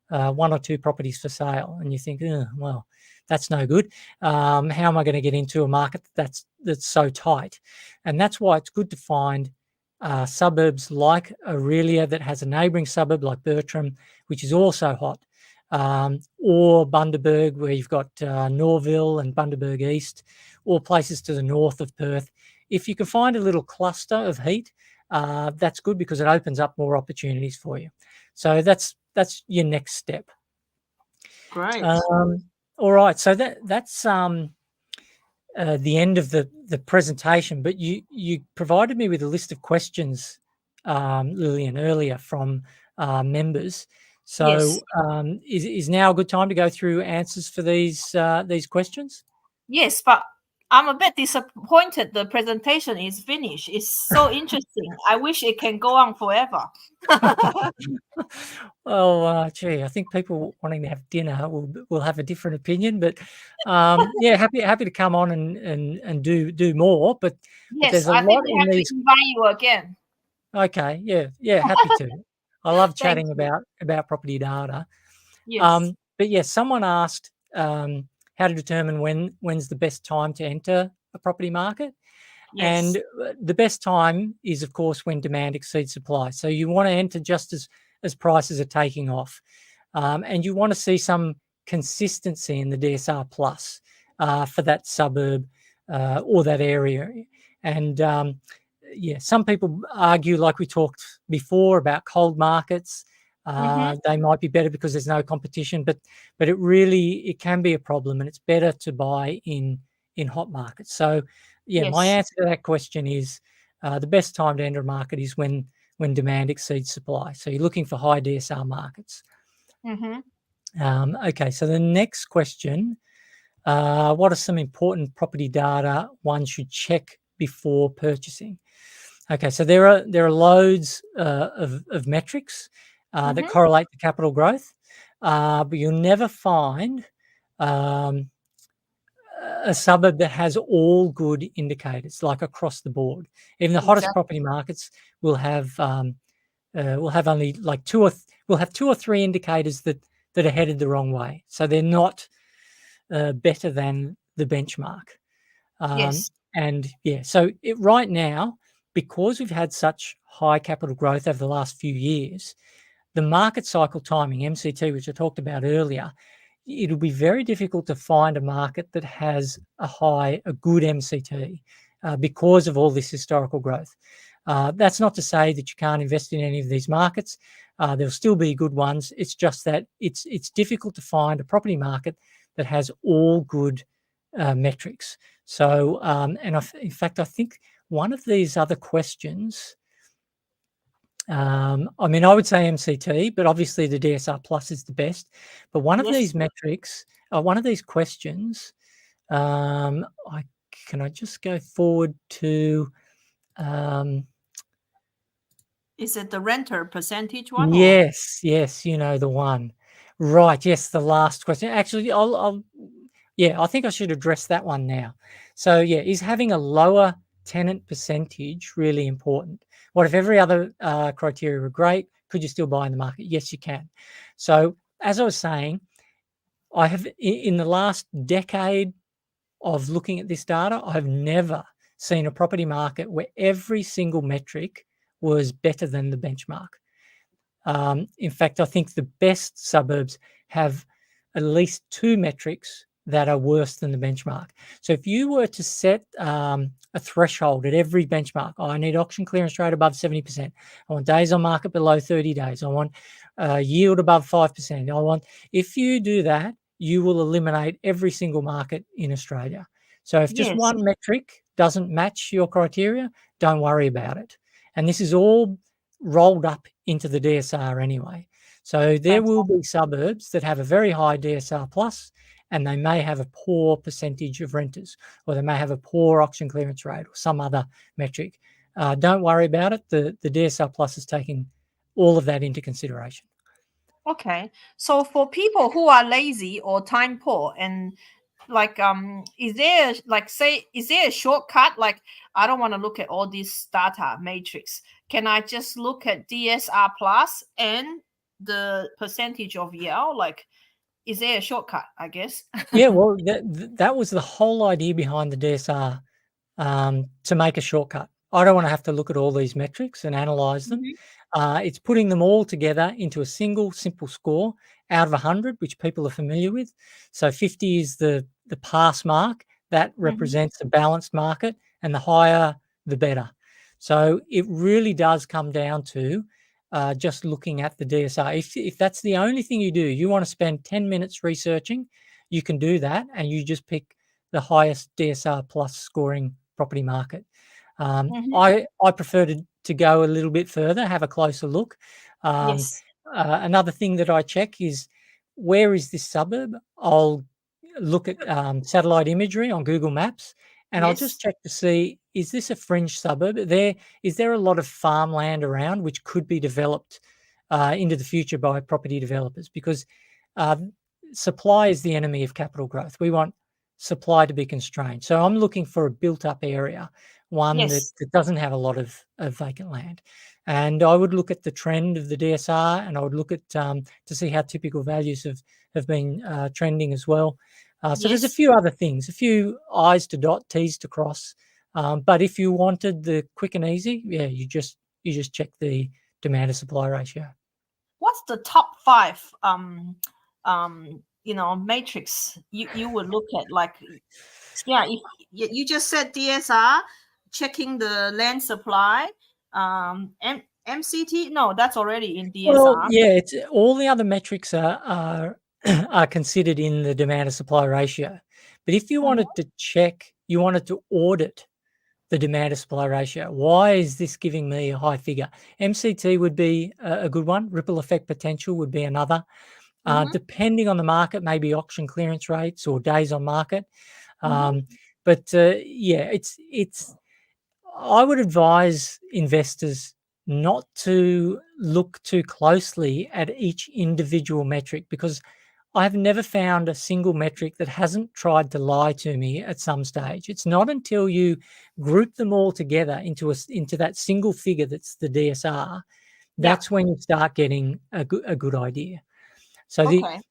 one or two properties for sale, and you think, well, that's no good. How am I going to get into a market that's so tight? And that's why it's good to find suburbs like Aurelia that has a neighbouring suburb like Bertram, which is also hot, or Bundaberg, where you've got Norville and Bundaberg East, or places to the north of Perth. If you can find a little cluster of heat, that's good because it opens up more opportunities for you. So that's your next step. Great. All right, so that's the end of the presentation. But you provided me with a list of questions, Lillian, earlier from members. So yes. Is now a good time to go through answers for these questions? Yes, but I'm a bit disappointed the presentation is finished. It's so interesting. I wish it can go on forever. Well, gee, I think people wanting to have dinner will have a different opinion, but yeah, happy to come on and do more. But Yes, there's a I lot think we in have these. to invite you again. Okay, yeah, happy to. I love chatting Thank you. about property data. Yes. But yeah, someone asked how to determine when's the best time to enter a property market. Yes. And the best time is, of course, when demand exceeds supply. So you want to enter just as as prices are taking off. And you want to see some consistency in the DSR plus for that suburb or that area. And some people argue, like we talked before, about cold markets. They might be better because there's no competition, but it can be a problem, and it's better to buy in hot markets. So my answer to that question is the best time to enter a market is when demand exceeds supply. So you're looking for high DSR markets. Okay, so the next question, what are some important property data one should check before purchasing? Okay, so there are loads of metrics that correlate to capital growth, but you'll never find a suburb that has all good indicators, like across the board. Even the hottest property markets will have only like two or three indicators that are headed the wrong way. So they're not better than the benchmark. So right now, because we've had such high capital growth over the last few years, the market cycle timing, MCT, which I talked about earlier, it'll be very difficult to find a market that has a good MCT because of all this historical growth. That's not to say that you can't invest in any of these markets. There'll still be good ones. It's just that it's difficult to find a property market that has all good metrics. So, in fact, I think one of these other questions, I would say MCT, but obviously the DSR plus is the best. But one of these metrics, one of these questions, can I just go forward to? Is it the renter percentage one? Yes, you know the one, right? Yes, the last question. Actually, I think I should address that one now. So is having a lower tenant percentage really important? What if every other criteria were great? Could you still buy in the market? Yes, you can. So as I was saying, I have in the last decade of looking at this data, I have never seen a property market where every single metric was better than the benchmark. In fact, I think the best suburbs have at least two metrics that are worse than the benchmark. So if you were to set a threshold at every benchmark, I need auction clearance rate above 70%. I want days on market below 30 days. I want yield above 5%. If you do that, you will eliminate every single market in Australia. So if just one metric doesn't match your criteria, don't worry about it. And this is all rolled up into the DSR anyway. So there will be suburbs that have a very high DSR plus, and they may have a poor percentage of renters, or they may have a poor auction clearance rate or some other metric. Don't worry about it. The DSR plus is taking all of that into consideration. Okay. So for people who are lazy or time poor, and is there a shortcut? Like, I don't want to look at all these data matrix. Can I just look at DSR plus and the percentage of yield? Like, is there a shortcut, I guess? Yeah, well, that was the whole idea behind the DSR, to make a shortcut. I don't want to have to look at all these metrics and analyze them. It's putting them all together into a single simple score out of 100, which people are familiar with. So 50 is the pass mark. That represents a balanced market, and the higher, the better. So it really does come down to just looking at the DSR. If that's the only thing you do, you want to spend 10 minutes researching, you can do that, and you just pick the highest DSR plus scoring property market. I prefer to go a little bit further, have a closer look. Another thing that I check is, where is this suburb? I'll look at satellite imagery on Google Maps, and I'll just check to see, is this a fringe suburb? Is there a lot of farmland around which could be developed into the future by property developers? Because supply is the enemy of capital growth. We want supply to be constrained. So I'm looking for a built-up area, one that doesn't have a lot of vacant land. And I would look at the trend of the DSR, and I would look at to see how typical values have been trending as well. So there's a few other things, a few I's to dot, T's to cross. But if you wanted the quick and easy, you just check the demand to supply ratio. what's the top 5 matrix you would look at? Like, yeah, if you just said DSR, checking the land supply, MCT, no, that's already in DSR. Well, yeah, it's all the other metrics are considered in the demand to supply ratio. But if you wanted to check, you wanted to audit the demand to supply ratio, why is this giving me a high figure? MCT would be a good one. Ripple effect potential would be another. Depending on the market, maybe auction clearance rates or days on market. But yeah, it's. I would advise investors not to look too closely at each individual metric, because I've never found a single metric that hasn't tried to lie to me at some stage. It's not until you group them all together into that single figure that's the DSR, that's when you start getting a good idea. So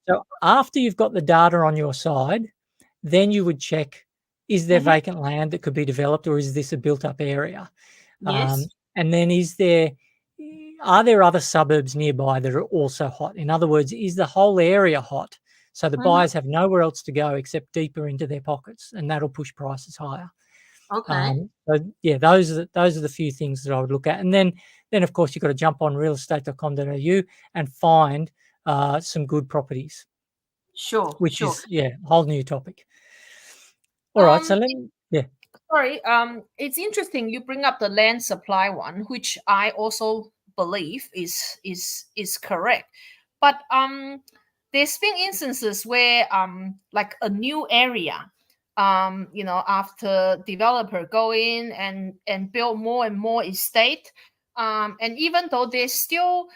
so after you've got the data on your side, then you would check, is there vacant land that could be developed, or is this a built-up area? Yes. And then are there other suburbs nearby that are also hot? In other words, is the whole area hot? So the buyers have nowhere else to go except deeper into their pockets, and that'll push prices higher. So yeah, those are the few things that I would look at. And then of course you've got to jump on realestate.com.au and find some good properties. Sure. Which is a whole new topic. All right, so sorry, it's interesting you bring up the land supply one, which I also believe is correct. But there's been instances where like a new area, after developer go in and build more and more estate, and even though there's still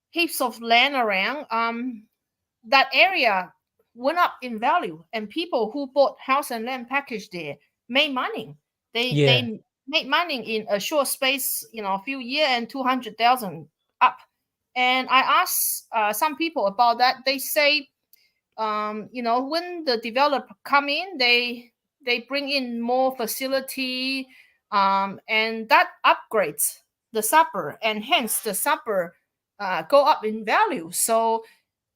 heaps of land around, that area went up in value, and people who bought house and land package there made money. They made money in a short space, a few years, and 200,000 up. And I asked some people about that. They say, when the developer come in, they bring in more facility, and that upgrades the suburb, and hence the suburb go up in value. So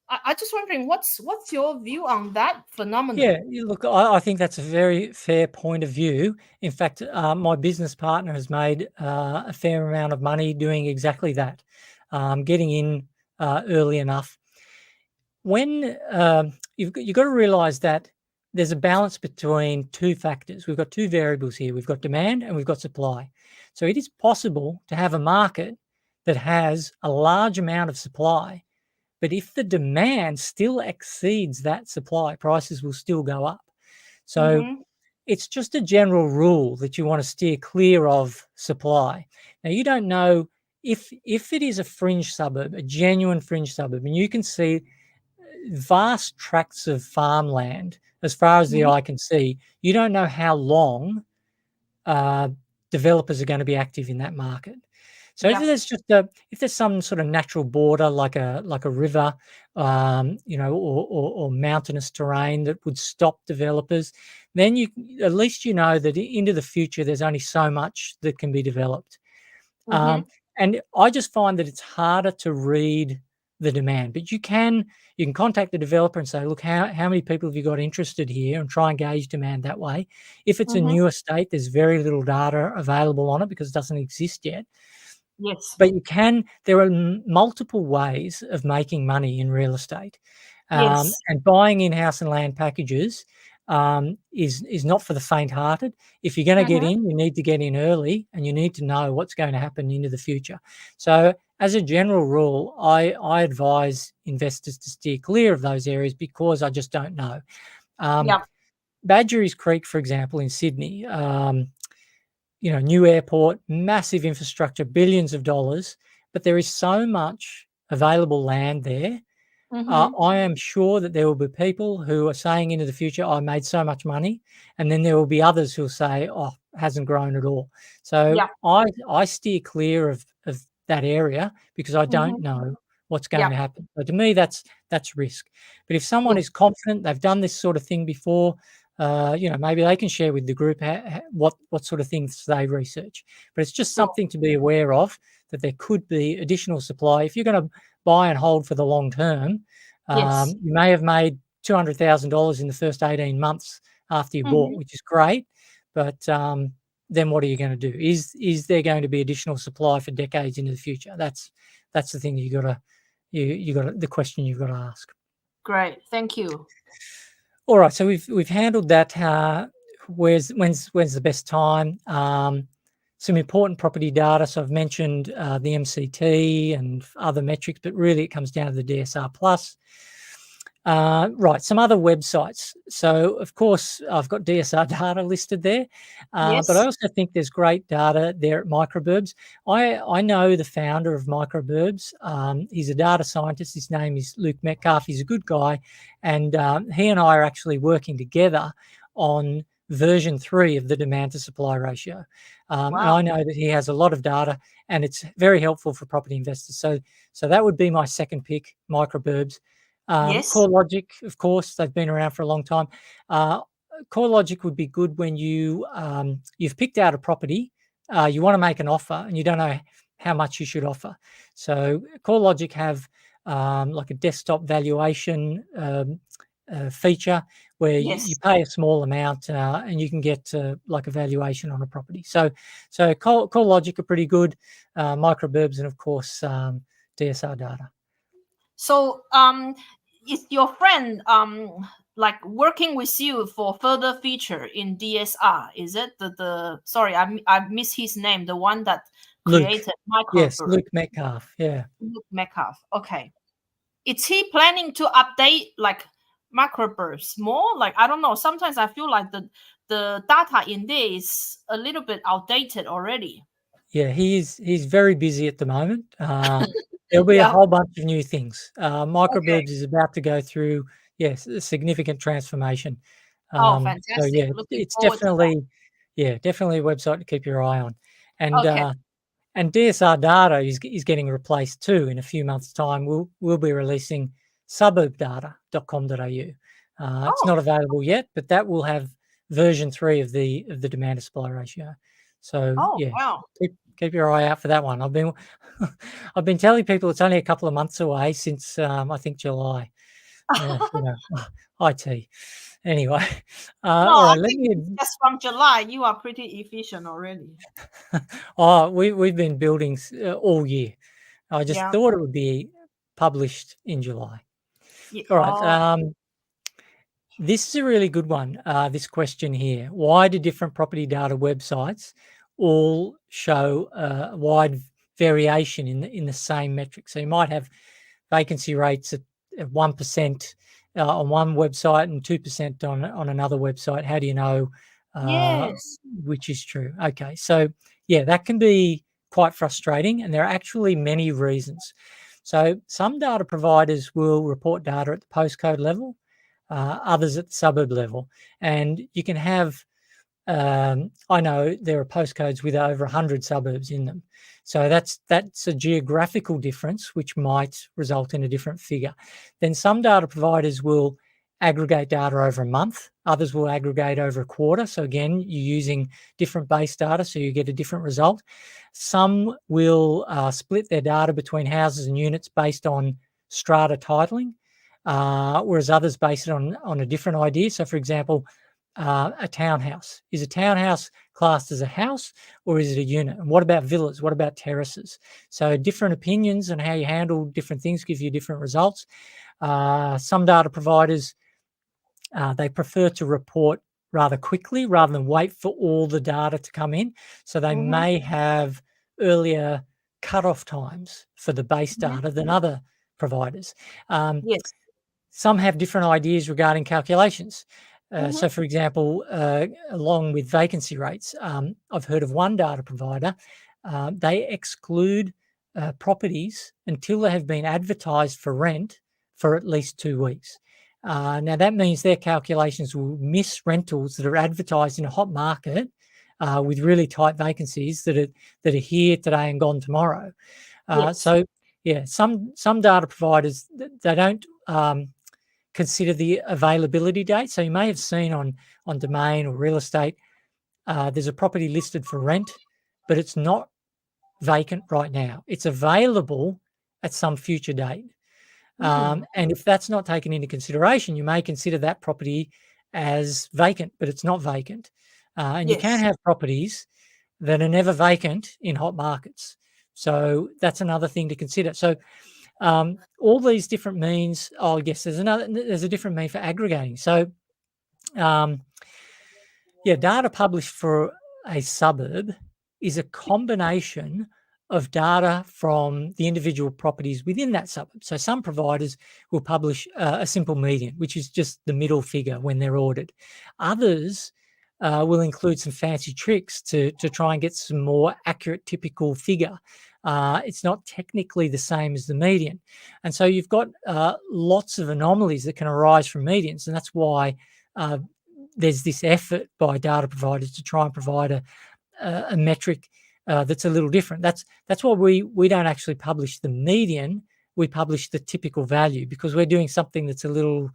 I just wondering, what's your view on that phenomenon? Yeah, look, I think that's a very fair point of view. In fact, my business partner has made a fair amount of money doing exactly that, getting in early enough. When you've got to realize that there's a balance between two factors. We've got two variables here. We've got demand and we've got supply. So it is possible to have a market that has a large amount of supply, but if the demand still exceeds that supply, prices will still go up. So it's just a general rule that you want to steer clear of supply. Now, you don't know if it is a fringe suburb, a genuine fringe suburb, and you can see vast tracts of farmland as far as the eye can see, you don't know how long developers are going to be active in that market. So if there's some sort of natural border, like a river, or mountainous terrain that would stop developers, then at least you know that into the future there's only so much that can be developed. And I just find that it's harder to read the demand, but you can contact the developer and say, look, how many people have you got interested here, and try and gauge demand that way. If it's a new estate, there's very little data available on it because it doesn't exist yet. Yes. But there are multiple ways of making money in real estate. And buying in house and land packages is not for the faint-hearted. If you're going to get in, you need to get in early, and you need to know what's going to happen into the future. So as a general rule, I advise investors to steer clear of those areas because I just don't know. Badgerys Creek, for example, in Sydney, new airport, massive infrastructure, billions of dollars, but there is so much available land there. I am sure that there will be people who are saying into the future, I made so much money, and then there will be others who will say, oh, it hasn't grown at all. So I steer clear of that area because I don't know what's going to happen. So to me, that's risk. But if someone is confident, they've done this sort of thing before, maybe they can share with the group what sort of things they research. But it's just something to be aware of, that there could be additional supply. If you're going to buy and hold for the long term, Yes. you may have made $200,000 in the first 18 months after you bought, which is great. But then what are you going to do? Is there going to be additional supply for decades into the future? That's the thing you got to the question you've got to ask. Great, thank you. All right, so we've handled that. When's the best time? Some important property data. So I've mentioned the MCT and other metrics, but really it comes down to the DSR plus. Right, some other websites. So of course I've got DSR data listed there, Yes. but I also think there's great data there at Microburbs. I know the founder of Microburbs. He's a data scientist. His name is Luke Metcalf. He's a good guy, and he and I are actually working together on version 3 of the demand to supply ratio. And I know that he has a lot of data, and it's very helpful for property investors. So that would be my second pick, Microburbs. Yes. CoreLogic, of course, they've been around for a long time. CoreLogic would be good when you've picked out a property, you want to make an offer, and you don't know how much you should offer. So CoreLogic have like a desktop valuation feature where you pay a small amount and you can get like a valuation on a property. So CoreLogic are pretty good, Microburbs, and of course DSR data. So is your friend like working with you for further feature in DSR? Is it the sorry, I missed his name, the one that created Microburbs? Yes, Luke Metcalf. Yeah, Luke Metcalf. Okay. Is he planning to update like Microburbs more? Like, I don't know. Sometimes I feel like the data in there is a little bit outdated already. Yeah, he's very busy at the moment. There'll be a whole bunch of new things. Microburbs is about to go through, yes, a significant transformation. Fantastic. So yeah, Looking it's forward to that. definitely a website to keep your eye on. And DSR data is getting replaced too. In a few months' time, we'll be releasing suburbdata.com.au. It's not available yet, but that will have version 3 of the demand to supply ratio. So keep your eye out for that one. I've been telling people it's only a couple of months away since I think July. IT. Anyway, all right. Just from July, you are pretty efficient already. We've been building all year. I just thought it would be published in July. All right. This is a really good one. This question here: why do different property data websites all show a wide variation in the same metric? So you might have vacancy rates at 1% on one website and 2% on another website. How do you know which is true? Okay, so yeah, that can be quite frustrating, and there are actually many reasons. So some data providers will report data at the postcode level, others at the suburb level, and you can have I know there are postcodes with over 100 suburbs in them. So that's a geographical difference, which might result in a different figure. Then some data providers will aggregate data over a month. Others will aggregate over a quarter. So again, you're using different base data, so you get a different result. Some will split their data between houses and units based on strata titling, whereas others base it on a different idea. So for example, a townhouse. Is a townhouse classed as a house or is it a unit? And what about villas? What about terraces? So different opinions on how you handle different things give you different results. Some data providers, they prefer to report rather quickly rather than wait for all the data to come in. So they may have earlier cutoff times for the base data than other providers. Some have different ideas regarding calculations. So, for example, along with vacancy rates, I've heard of one data provider, they exclude properties until they have been advertised for rent for at least 2 weeks. Now, that means their calculations will miss rentals that are advertised in a hot market with really tight vacancies that are here today and gone tomorrow. So, yeah, some data providers, they don't consider the availability date. So you may have seen on Domain or Real Estate, there's a property listed for rent, but it's not vacant right now. It's available at some future date. And if that's not taken into consideration, you may consider that property as vacant, but it's not vacant. And you can have properties that are never vacant in hot markets. So that's another thing to consider. So all these different means, oh yes, there's a different mean for aggregating. So data published for a suburb is a combination of data from the individual properties within that suburb. So some providers will publish a simple median, which is just the middle figure when they're ordered. Others will include some fancy tricks to try and get some more accurate typical figure. It's not technically the same as the median. And so you've got lots of anomalies that can arise from medians. And that's why there's this effort by data providers to try and provide a metric that's a little different. That's why we don't actually publish the median. We publish the typical value because we're doing something that's a little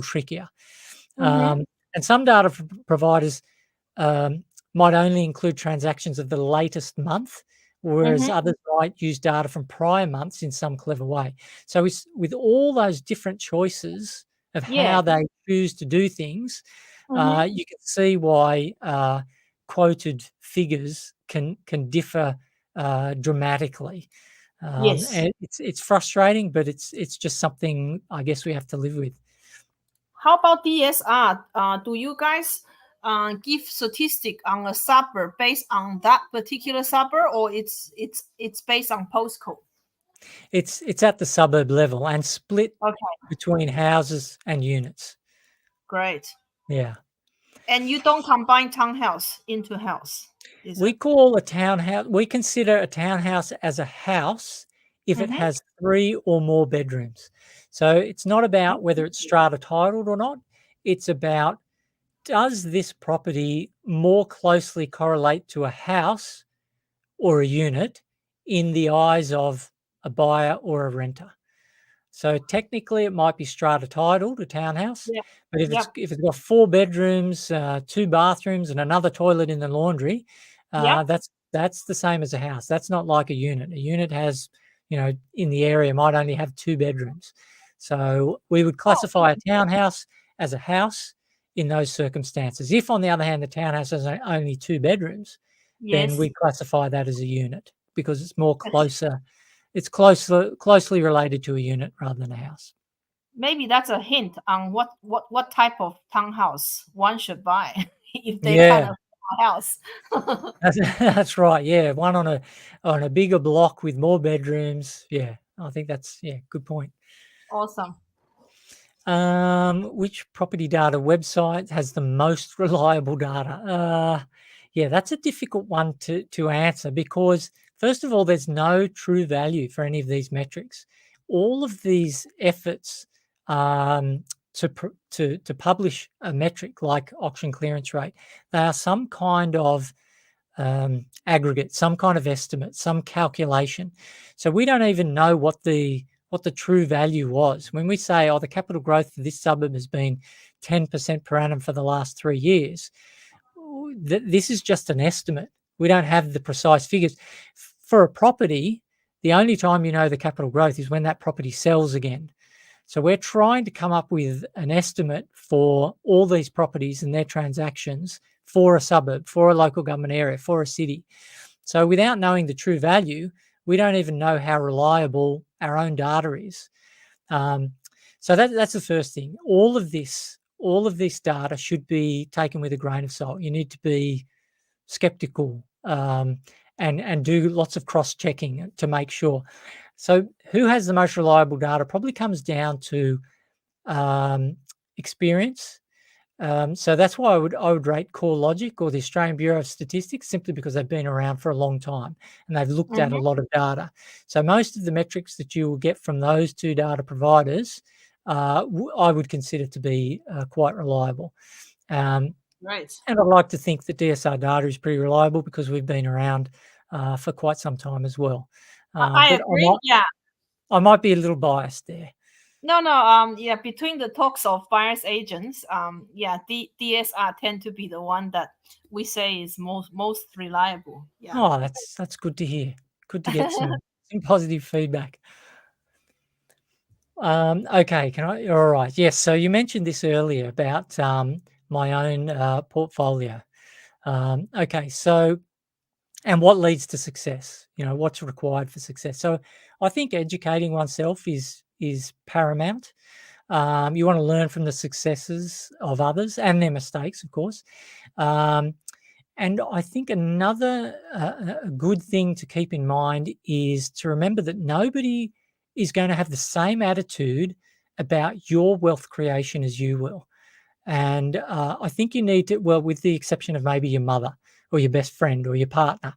trickier. And some data providers might only include transactions of the latest month, whereas others might use data from prior months in some clever way. So with all those different choices of how they choose to do things, you can see why quoted figures can differ dramatically. And it's frustrating, but it's just something I guess we have to live with. How about DSR? Do you guys give statistic on a suburb based on that particular suburb, or it's based on postcode? It's at the suburb level and split between houses and units. Great. Yeah. And you don't combine townhouse into house? We call a townhouse, we consider a townhouse as a house if it has 3 or more bedrooms. So it's not about whether it's strata titled or not. It's about, does this property more closely correlate to a house or a unit in the eyes of a buyer or a renter? So technically, it might be strata titled, a townhouse, but if it's got 4 bedrooms, 2 bathrooms, and another toilet in the laundry, that's the same as a house. That's not like a unit. A unit has, in the area might only have 2 bedrooms. So we would classify a townhouse as a house in those circumstances. If, on the other hand, the townhouse has only 2 bedrooms, then we classify that as a unit because it's more closer. It's closely related to a unit rather than a house. Maybe that's a hint on what type of townhouse one should buy if they kind of a house. That's right. Yeah, one on a bigger block with more bedrooms. Yeah, I think that's good point. Awesome. Which property data website has the most reliable data? That's a difficult one to answer because, first of all, there's no true value for any of these metrics. All of these efforts to publish a metric like auction clearance rate, they are some kind of aggregate, some kind of estimate, some calculation. So we don't even know what the true value was. When we say, the capital growth for this suburb has been 10% per annum for the last 3 years, this is just an estimate. We don't have the precise figures. For a property, the only time you know the capital growth is when that property sells again. So we're trying to come up with an estimate for all these properties and their transactions for a suburb, for a local government area, for a city. So without knowing the true value, we don't even know how reliable our own data is. So that's the first thing. All of this data should be taken with a grain of salt. You need to be skeptical and do lots of cross-checking to make sure. So who has the most reliable data probably comes down to experience. So that's why I would rate CoreLogic or the Australian Bureau of Statistics, simply because they've been around for a long time and they've looked at a lot of data. So most of the metrics that you will get from those 2 data providers, I would consider to be quite reliable. Right. And I'd like to think that DSR data is pretty reliable because we've been around for quite some time as well. I agree. I might be a little biased there. No. Between the talks of buyers agents, DSR tend to be the one that we say is most reliable. Yeah. Oh, that's good to hear. Good to get some Some positive feedback. Okay, all right. Yes. So you mentioned this earlier about my own portfolio. Okay. So, and what leads to success? What's required for success? So I think educating oneself is paramount. You want to learn from the successes of others and their mistakes, of course. And I think another good thing to keep in mind is to remember that nobody is going to have the same attitude about your wealth creation as you will. And I think you need to, well, with the exception of maybe your mother or your best friend or your partner.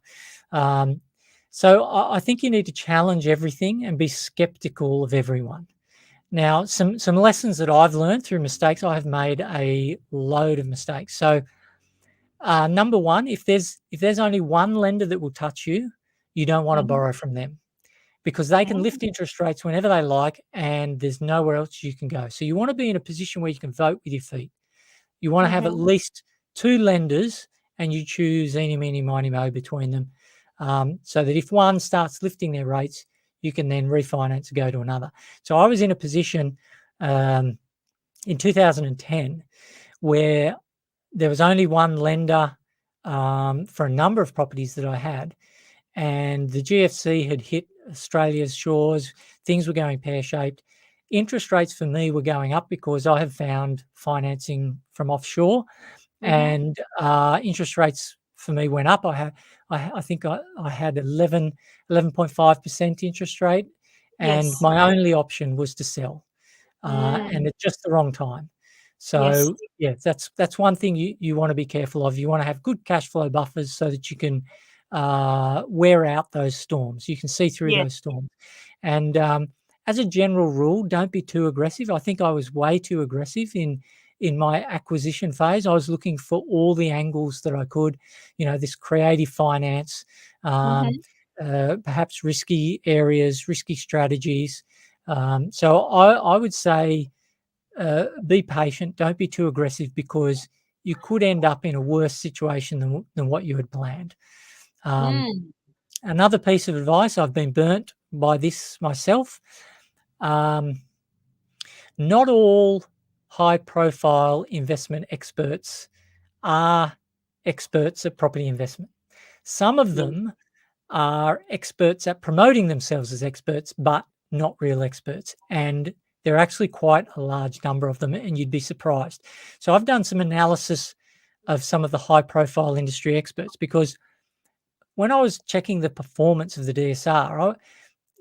So I think you need to challenge everything and be skeptical of everyone. Now, some lessons that I've learned through mistakes, I have made a load of mistakes. So number one, if there's only one lender that will touch you, you don't want to borrow from them, because they can lift interest rates whenever they like and there's nowhere else you can go. So you want to be in a position where you can vote with your feet. You want to have at least two lenders and you choose eeny, meeny, miny, mo between them, so that if one starts lifting their rates, you can then refinance and go to another. So I was in a position in 2010 where there was only one lender for a number of properties that I had, and the GFC had hit Australia's shores. Things were going pear-shaped. Interest rates for me were going up because I have found financing from offshore, and interest rates for me went up. I think I had 11.5% interest rate, and my only option was to sell, and at just the wrong time. So that's one thing you want to be careful of. You want to have good cash flow buffers so that you can wear out those storms. You can see through those storms. And as a general rule, don't be too aggressive. I think I was way too aggressive in my acquisition phase. I was looking for all the angles that I could, this creative finance, perhaps risky areas, risky strategies. So I would say be patient. Don't be too aggressive, because you could end up in a worse situation than what you had planned. Another piece of advice, I've been burnt by this myself. Not all high-profile investment experts are experts at property investment. Some of them are experts at promoting themselves as experts, but not real experts. And there are actually quite a large number of them, and you'd be surprised. So I've done some analysis of some of the high-profile industry experts, because when I was checking the performance of the DSR,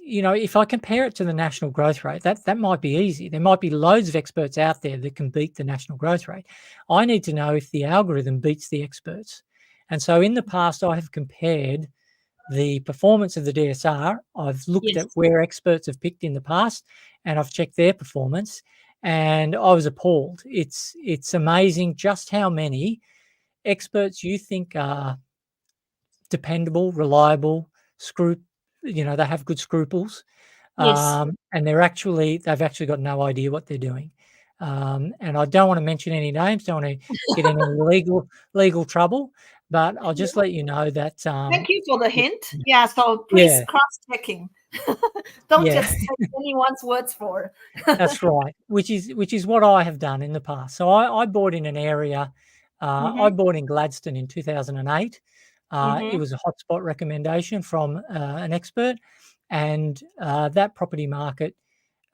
if I compare it to the national growth rate, that might be easy. There might be loads of experts out there that can beat the national growth rate. I need to know if the algorithm beats the experts. And so in the past, I have compared the performance of the DSR. I've looked at where experts have picked in the past, and I've checked their performance, and I was appalled. It's amazing just how many experts you think are dependable, reliable, they have good scruples, and they've actually got no idea what they're doing. And I don't want to mention any names, don't want to get in any legal trouble, but I'll just let you know that. Thank you for the hint. So please cross-checking. Don't just take anyone's words for. That's right. Which is what I have done in the past. So I bought in an area. I bought in Gladstone in 2008. It was a hotspot recommendation from an expert, and that property market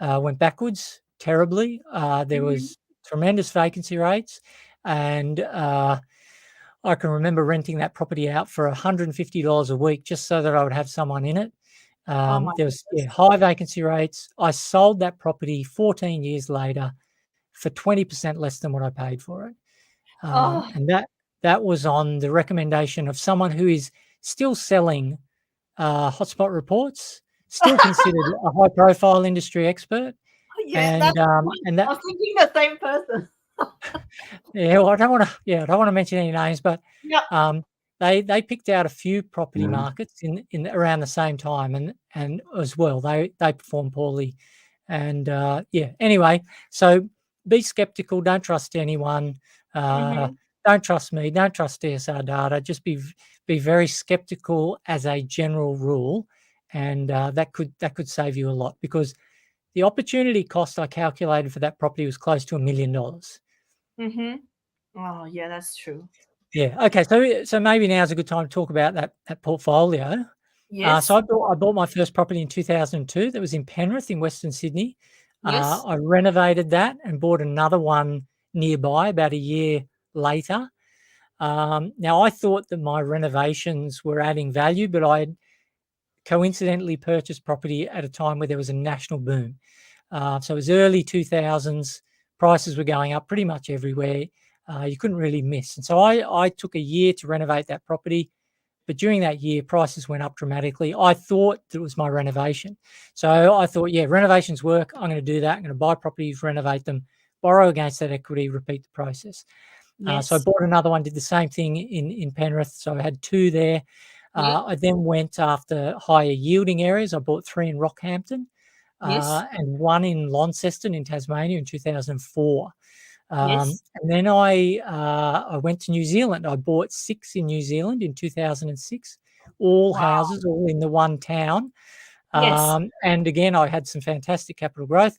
went backwards terribly. There was tremendous vacancy rates, and I can remember renting that property out for $150 a week just so that I would have someone in it. There was high vacancy rates. I sold that property 14 years later for 20% less than what I paid for it. And that was on the recommendation of someone who is still selling hotspot reports, still considered a high-profile industry expert. And that I was thinking the same person. Well, I don't want to mention any names, but they picked out a few property markets in around the same time, and as well they performed poorly, and anyway, so be skeptical. Don't trust anyone. Don't trust me. Don't trust DSR data. Just be very skeptical as a general rule, and that could save you a lot, because the opportunity cost I calculated for that property was close to $1 million. Mm-hmm. Oh, yeah, that's true. Yeah. Okay. So maybe now is a good time to talk about that portfolio. Yes. So I bought my first property in 2002. That was in Penrith in Western Sydney. Yes. I renovated that and bought another one nearby about a year later. Now, I thought that my renovations were adding value, but I had coincidentally purchased property at a time where there was a national boom. So it was early 2000s. Prices were going up pretty much everywhere. You couldn't really miss. And so I took a year to renovate that property. But during that year, prices went up dramatically. I thought that it was my renovation. So I thought, yeah, renovations work. I'm going to do that. I'm going to buy properties, renovate them, borrow against that equity, repeat the process. Yes. So I bought another one, did the same thing in Penrith. So I had 2 there. I then went after higher yielding areas. I bought 3 in Rockhampton and 1 in Launceston in Tasmania in 2004. And then I went to New Zealand. I bought 6 in New Zealand in 2006, all houses, all in the one town. And again, I had some fantastic capital growth,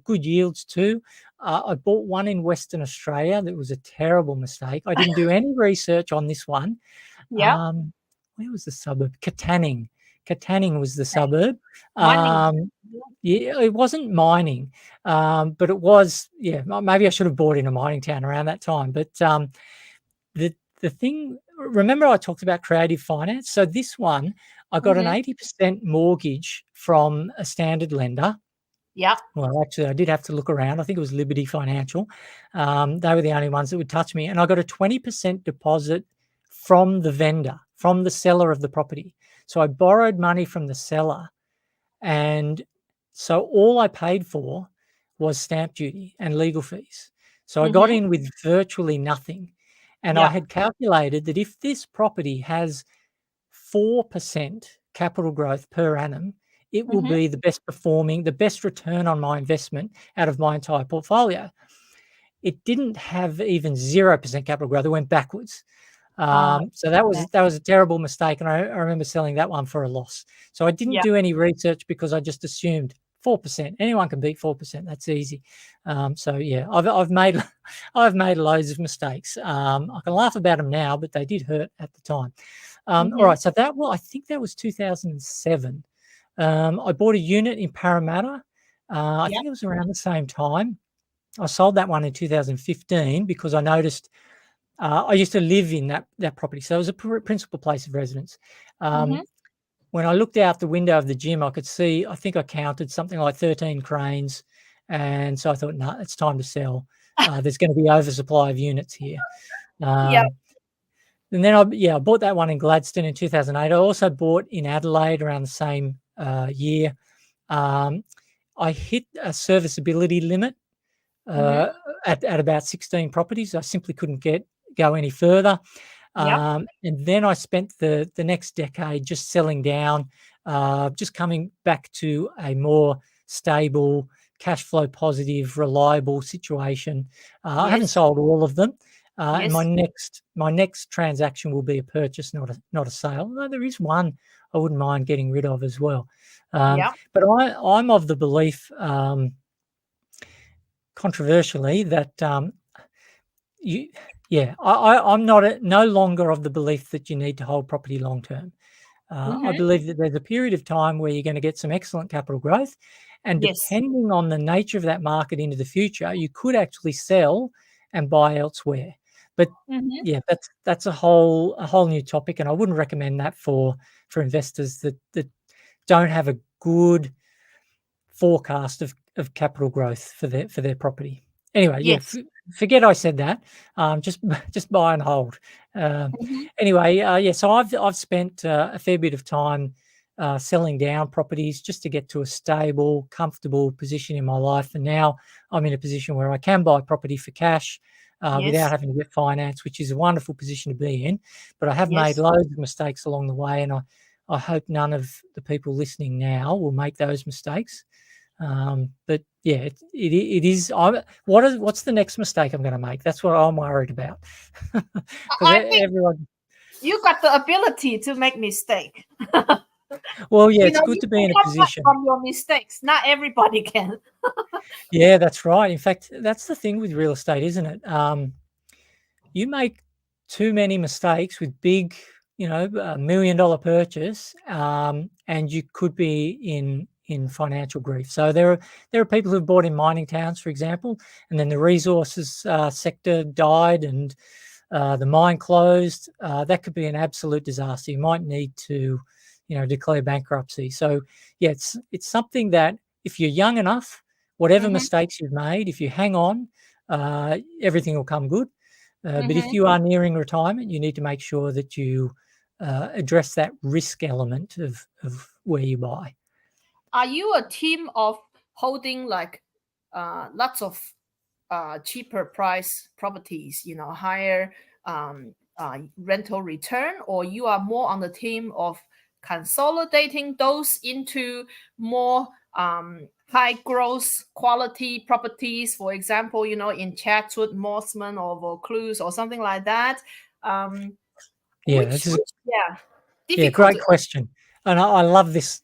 good yields too. I bought 1 in Western Australia. That was a terrible mistake. I didn't do any research on this one. Yeah. Where was the suburb? Katanning. Katanning was the suburb. Mining. Yeah, it wasn't mining, but it was, yeah, maybe I should have bought in a mining town around that time. But the thing, remember I talked about creative finance? So this one, I got an 80% mortgage from a standard lender. Yeah. Well, actually, I did have to look around. I think it was Liberty Financial. They were the only ones that would touch me. And I got a 20% deposit from the vendor, from the seller of the property. So I borrowed money from the seller, and so all I paid for was stamp duty and legal fees. So I got in with virtually nothing. And I had calculated that if this property has 4% capital growth per annum, it will be the best performing, the best return on my investment out of my entire portfolio. It didn't have even 0% capital growth. It went backwards. So that was a terrible mistake, and I remember selling that one for a loss. So I didn't do any research because I just assumed 4%. Anyone can beat 4%. That's easy. So yeah, I've made loads of mistakes. I can laugh about them now, but they did hurt at the time. All right, so I think that was 2007. I bought a unit in Parramatta. I think it was around the same time. I sold that one in 2015 because I noticed. I used to live in that property, so it was a principal place of residence. When I looked out the window of the gym, I could see, I think I counted something like 13 cranes, and so I thought, no, it's time to sell. There's going to be oversupply of units here. And then I bought that one in Gladstone in 2008. I also bought in Adelaide around the same year. I hit a serviceability limit at about 16 properties. I simply couldn't go any further. And then I spent the next decade just selling down, just coming back to a more stable, cash flow positive, reliable situation. I haven't sold all of them. And my next transaction will be a purchase, not a sale. Although there is one I wouldn't mind getting rid of as well. But I'm of the belief, controversially, that I'm no longer of the belief that you need to hold property long term. I believe that there's a period of time where you're going to get some excellent capital growth, and depending on the nature of that market into the future, you could actually sell and buy elsewhere. But yeah, that's a whole new topic, and I wouldn't recommend that for investors that don't have a good forecast of capital growth for their property. Anyway, forget I said that. Just buy and hold. Anyway, so I've spent a fair bit of time selling down properties just to get to a stable, comfortable position in my life, and now I'm in a position where I can buy property for cash without having to get finance, which is a wonderful position to be in. But I have made loads of mistakes along the way, and I hope none of the people listening now will make those mistakes. But yeah, it is. What's the next mistake I'm going to make? That's what I'm worried about. I think everyone, you got the ability to make mistake. Well, yeah, it's You good to be can in a come back position. from your mistakes. Not everybody can. Yeah, that's right. In fact, that's the thing with real estate, isn't it? You make too many mistakes with big, $1 million purchase, and you could be in financial grief. So there are people who've bought in mining towns, for example, and then the resources sector died and the mine closed. That could be an absolute disaster. You might need to, declare bankruptcy. So yeah, it's something that if you're young enough, whatever mistakes you've made, if you hang on, everything will come good. But if you are nearing retirement, you need to make sure that you address that risk element of where you buy. Are you a team of holding like lots of cheaper price properties, higher rental return, or you are more on the team of consolidating those into more high growth quality properties, for example, in Chatswood, Mossman, or Vaucluse, or something like that? Yeah, Difficult. great question, and I love this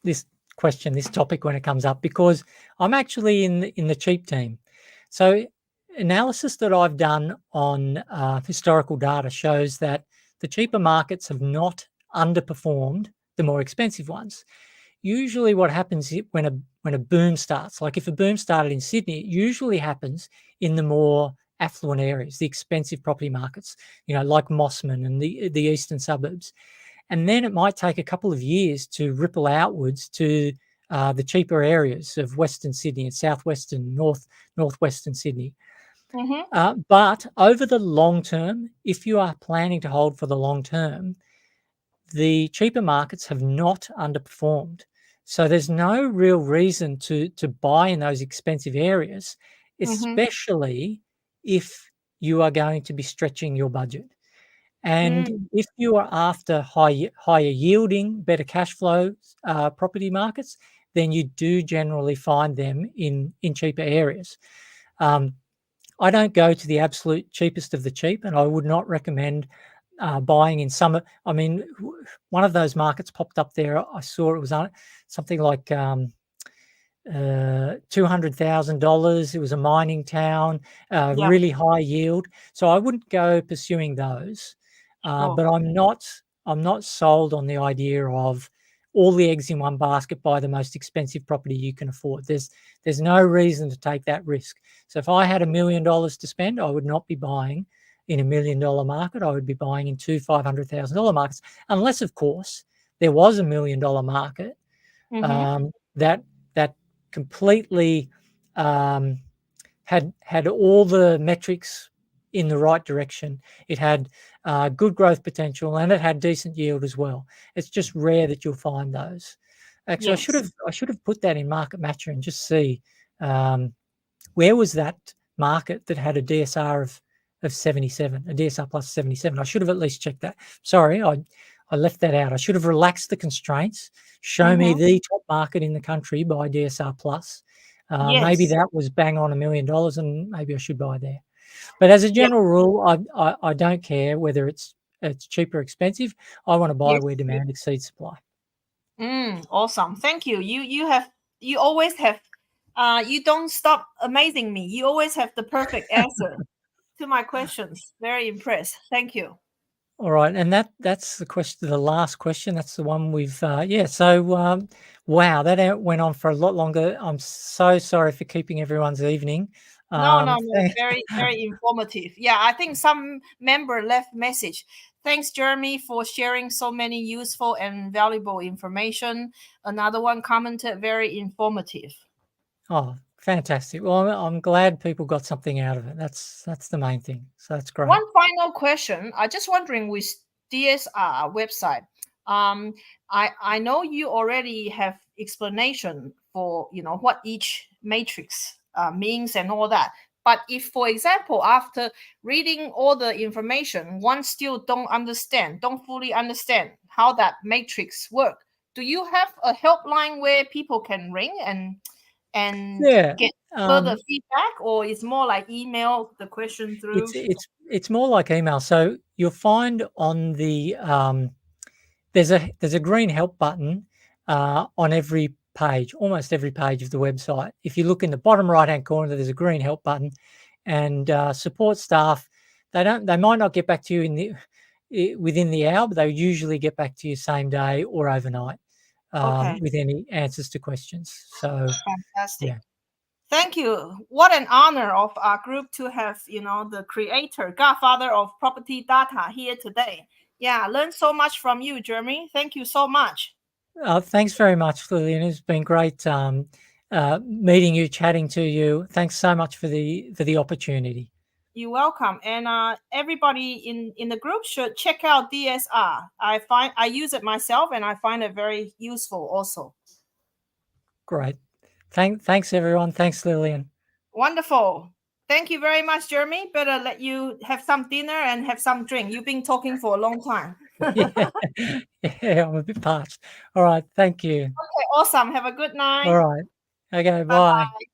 question, this topic when it comes up, because I'm actually in the cheap team. So analysis that I've done on historical data shows that the cheaper markets have not underperformed the more expensive ones. Usually what happens when a boom starts, like if a boom started in Sydney, it usually happens in the more affluent areas, the expensive property markets, like Mossman and the eastern suburbs. And then it might take a couple of years to ripple outwards to the cheaper areas of Western Sydney and southwestern, northwestern Sydney. But over the long term, if you are planning to hold for the long term, the cheaper markets have not underperformed. So there's no real reason to buy in those expensive areas, especially if you are going to be stretching your budget. And if you are after higher yielding, better cash flow property markets, then you do generally find them in cheaper areas. I don't go to the absolute cheapest of the cheap, and I would not recommend buying in some. I mean, one of those markets popped up there. I saw it was something like $200,000. It was a mining town, really high yield. So I wouldn't go pursuing those. But I'm not sold on the idea of all the eggs in one basket, buy the most expensive property you can afford. There's no reason to take that risk. So if I had $1 million to spend, I would not be buying in $1 million market. I would be buying in two $500,000 markets, unless of course there was $1 million market that completely had all the metrics in the right direction. It had good growth potential and it had decent yield as well. It's just rare that you'll find those. Actually, I should have put that in Market Matcher and just see where was that market that had a DSR of 77, a DSR plus 77. I should have at least checked that. Sorry, I left that out. I should have relaxed the constraints. Show me the top market in the country by DSR plus. Maybe that was bang on $1 million, and maybe I should buy there. But as a general rule, I don't care whether it's cheap or expensive. I want to buy where demand exceeds supply. Awesome. Thank you. You always have you don't stop amazing me. You always have the perfect answer to my questions. Very impressed. Thank you. All right, and that's the question. The last question. That's the one we've. So wow, that went on for a lot longer. I'm so sorry for keeping everyone's evening. No. Very, very informative. Yeah, I think some member left message. Thanks, Jeremy, for sharing so many useful and valuable information. Another one commented, very informative. Oh, fantastic. Well, I'm glad people got something out of it. That's the main thing. So that's great. One final question. I'm just wondering with DSR website. I know you already have explanation for what each matrix means and all that. But if, for example, after reading all the information, one still don't fully understand how that matrix work, do you have a helpline where people can ring and get further feedback, or it's more like email the question through? It's more like email. So you'll find on the there's a green help button on every page, almost every page of the website. If you look in the bottom right-hand corner, there's a green help button, and support staff, they might not get back to you within the hour, but they usually get back to you same day or overnight with any answers to questions. So fantastic. yeah. Thank you. What an honor of our group to have, the creator, godfather of property data here today. Yeah, learned so much from you, Jeremy. Thank you so much. Thanks very much, Lillian. It's been great meeting you, chatting to you. Thanks so much for the opportunity. You're welcome. And everybody in the group should check out DSR. I use it myself, and I find it very useful also. Great. Thanks, everyone. Thanks, Lillian. Wonderful. Thank you very much, Jeremy. Better let you have some dinner and have some drink. You've been talking for a long time. Yeah, I'm a bit parched. All right. Thank you. Okay, awesome. Have a good night. All right. Okay, bye. Bye-bye.